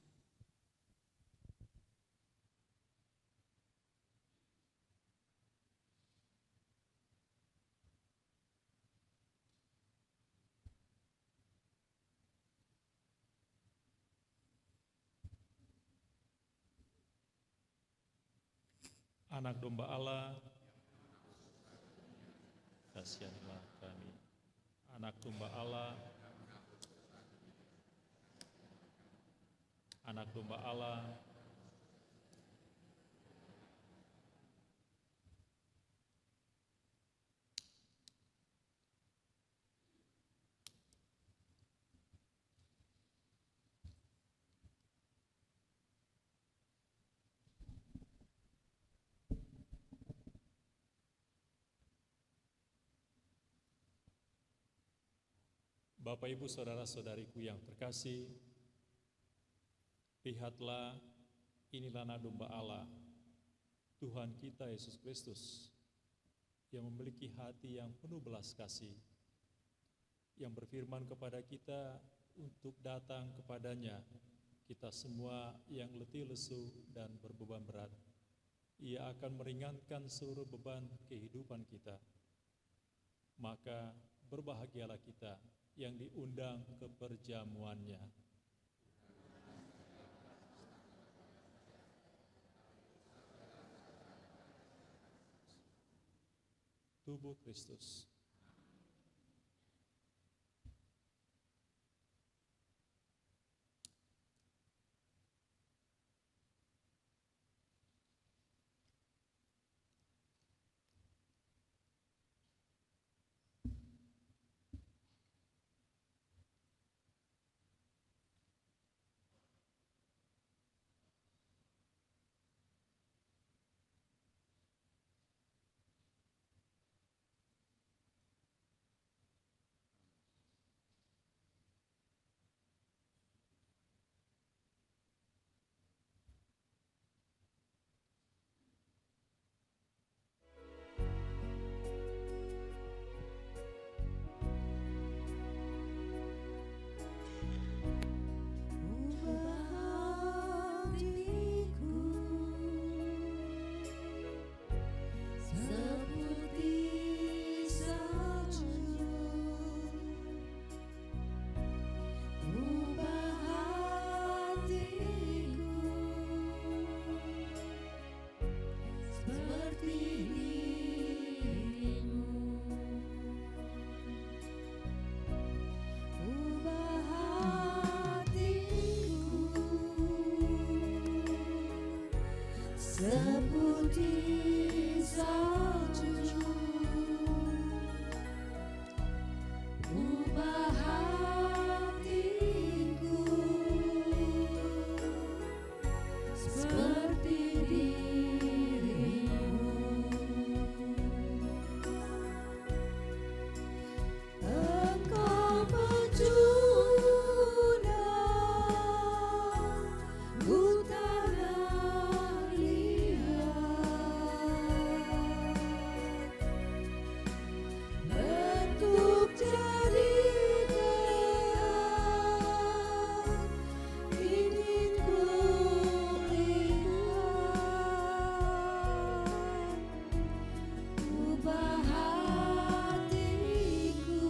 Anak domba Allah, kasihanlah kami. Anak domba Allah, anak domba Allah, Bapak Ibu Saudara-saudariku yang terkasih, lihatlah, inilah anak domba Allah, Tuhan kita Yesus Kristus, yang memiliki hati yang penuh belas kasih, yang berfirman kepada kita untuk datang kepadanya, kita semua yang letih lesu dan berbeban berat. Ia akan meringankan seluruh beban kehidupan kita. Maka berbahagialah kita yang diundang ke perjamuannya. Tubuh Kristus. Seputih salju, ubah hatiku seperti dirimu. Engkau pecunda utara bentuk jadi terang, ingin ku lihat, ubah hatiku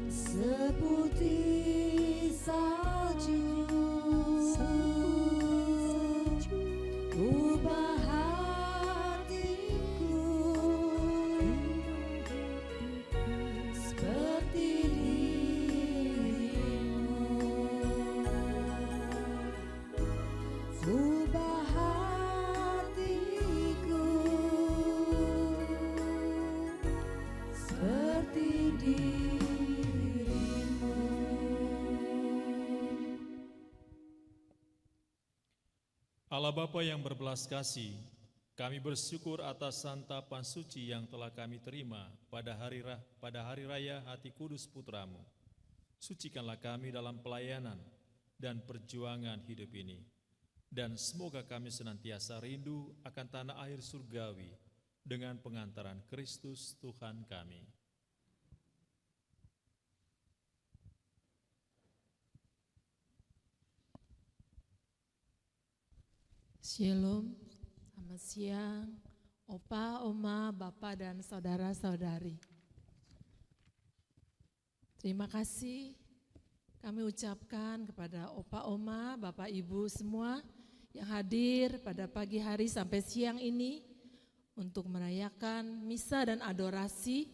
seputih salju, ubah hatiku seperti dirimu. Ubah hatiku seperti dirimu. Allah Bapa yang berbelas kasih, kami bersyukur atas santapan suci yang telah kami terima pada hari raya Hati Kudus Putramu. Sucikanlah kami dalam pelayanan dan perjuangan hidup ini. Dan semoga kami senantiasa rindu akan tanah air surgawi dengan pengantaran Kristus Tuhan kami. Shalom, selamat siang, Opa, Oma, Bapak, dan saudara-saudari. Terima kasih kami ucapkan kepada Opa, Oma, Bapak, Ibu semua yang hadir pada pagi hari sampai siang ini untuk merayakan misa dan adorasi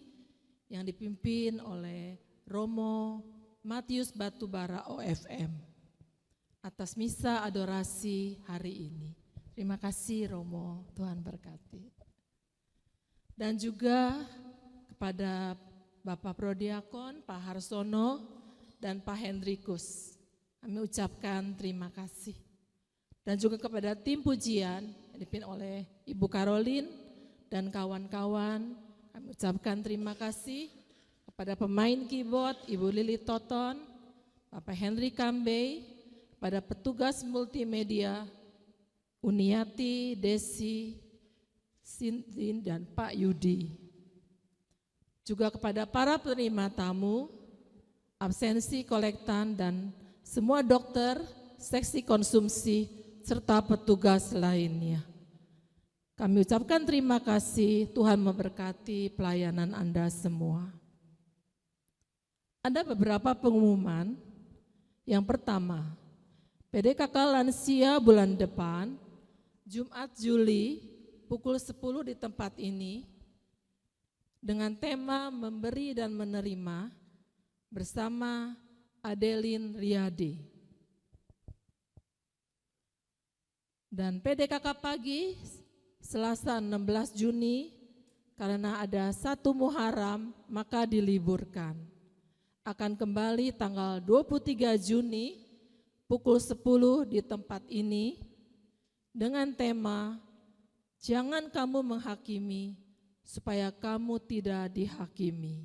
yang dipimpin oleh Romo Matius Batubara OFM atas misa adorasi hari ini. Terima kasih Romo, Tuhan berkati. Dan juga kepada Bapak Prodiakon, Pak Harsono, dan Pak Hendrikus, kami ucapkan terima kasih. Dan juga kepada tim pujian yang dipimpin oleh Ibu Karolin dan kawan-kawan, kami ucapkan terima kasih kepada pemain keyboard Ibu Lili Toton, Bapak Henry Kambey, pada petugas multimedia Uniati, Desi, Sintin, dan Pak Yudi. Juga kepada para penerima tamu, absensi kolektan, dan semua dokter, seksi konsumsi, serta petugas lainnya. Kami ucapkan terima kasih, Tuhan memberkati pelayanan Anda semua. Ada beberapa pengumuman. Yang pertama, PDKK Lansia bulan depan, Jumat Juli, pukul 10 di tempat ini, dengan tema memberi dan menerima bersama Adeline Riyadi. Dan PDKK pagi, Selasa 16 Juni, karena ada 1 Muharram, maka diliburkan. Akan kembali tanggal 23 Juni, pukul 10 di tempat ini, dengan tema, jangan kamu menghakimi, supaya kamu tidak dihakimi.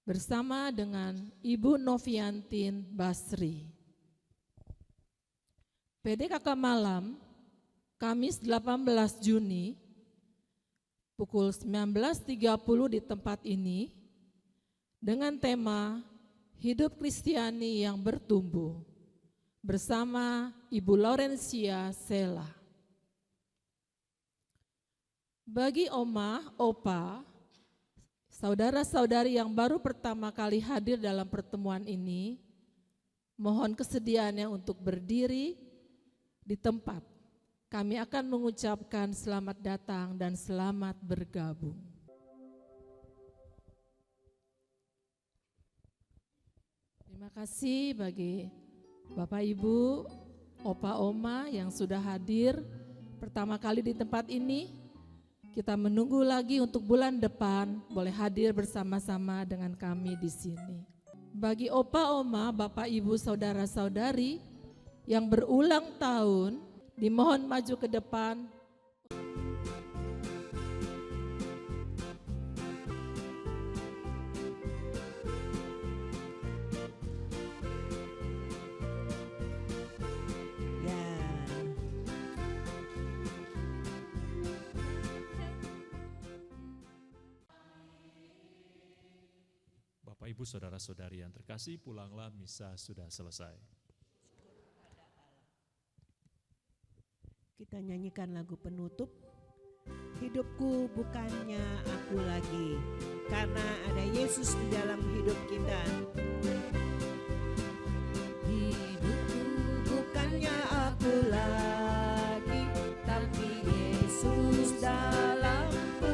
Bersama dengan Ibu Noviantin Basri. PDKK malam, Kamis 18 Juni, pukul 19.30 di tempat ini, dengan tema Hidup Kristiani yang Bertumbuh, bersama Ibu Laurencia Sela. Bagi Oma, Opa, saudara-saudari yang baru pertama kali hadir dalam pertemuan ini, mohon kesediaannya untuk berdiri di tempat. Kami akan mengucapkan selamat datang dan selamat bergabung. Terima kasih bagi Bapak Ibu, Opa Oma yang sudah hadir pertama kali di tempat ini. Kita menunggu lagi untuk bulan depan boleh hadir bersama-sama dengan kami di sini. Bagi Opa Oma, Bapak Ibu, saudara-saudari yang berulang tahun, dimohon maju ke depan. Ya, Bapak Ibu saudara-saudari yang terkasih, pulanglah, misa sudah selesai. kita nyanyikan lagu penutup. Hidupku bukannya aku lagi, karena ada Yesus di dalam hidup kita. Hidupku bukannya aku lagi, tapi Yesus dalamku.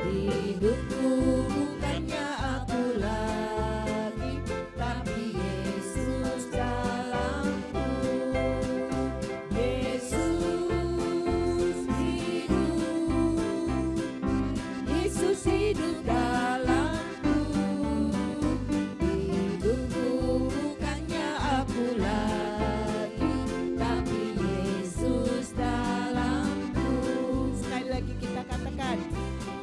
Hidupku bukannya aku lagi, tapi Yesus dalamku. Yesus hidup dalamku. Hidupku bukannya aku lagi, tapi Yesus dalamku. Sekali lagi kita katakan,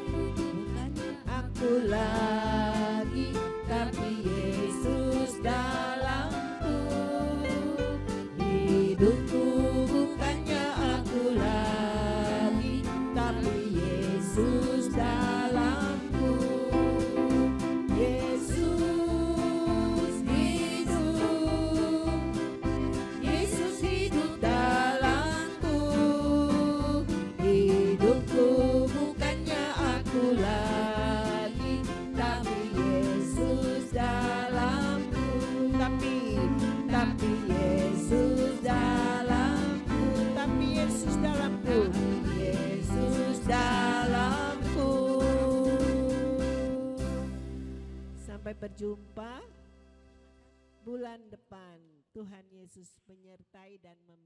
bukannya aku lagi, tapi Yesus dalamku. Hidupku bukannya aku lagi, tapi Yesus dalamku. Yesus hidup, Yesus hidup dalamku. Hidupku bukannya aku lagi, tapi Yesus dalamku. Tapi Yesus dalamku, tapi Yesus dalamku, Yesus dalamku. Sampai berjumpa bulan depan. Tuhan Yesus menyertai dan memberkati.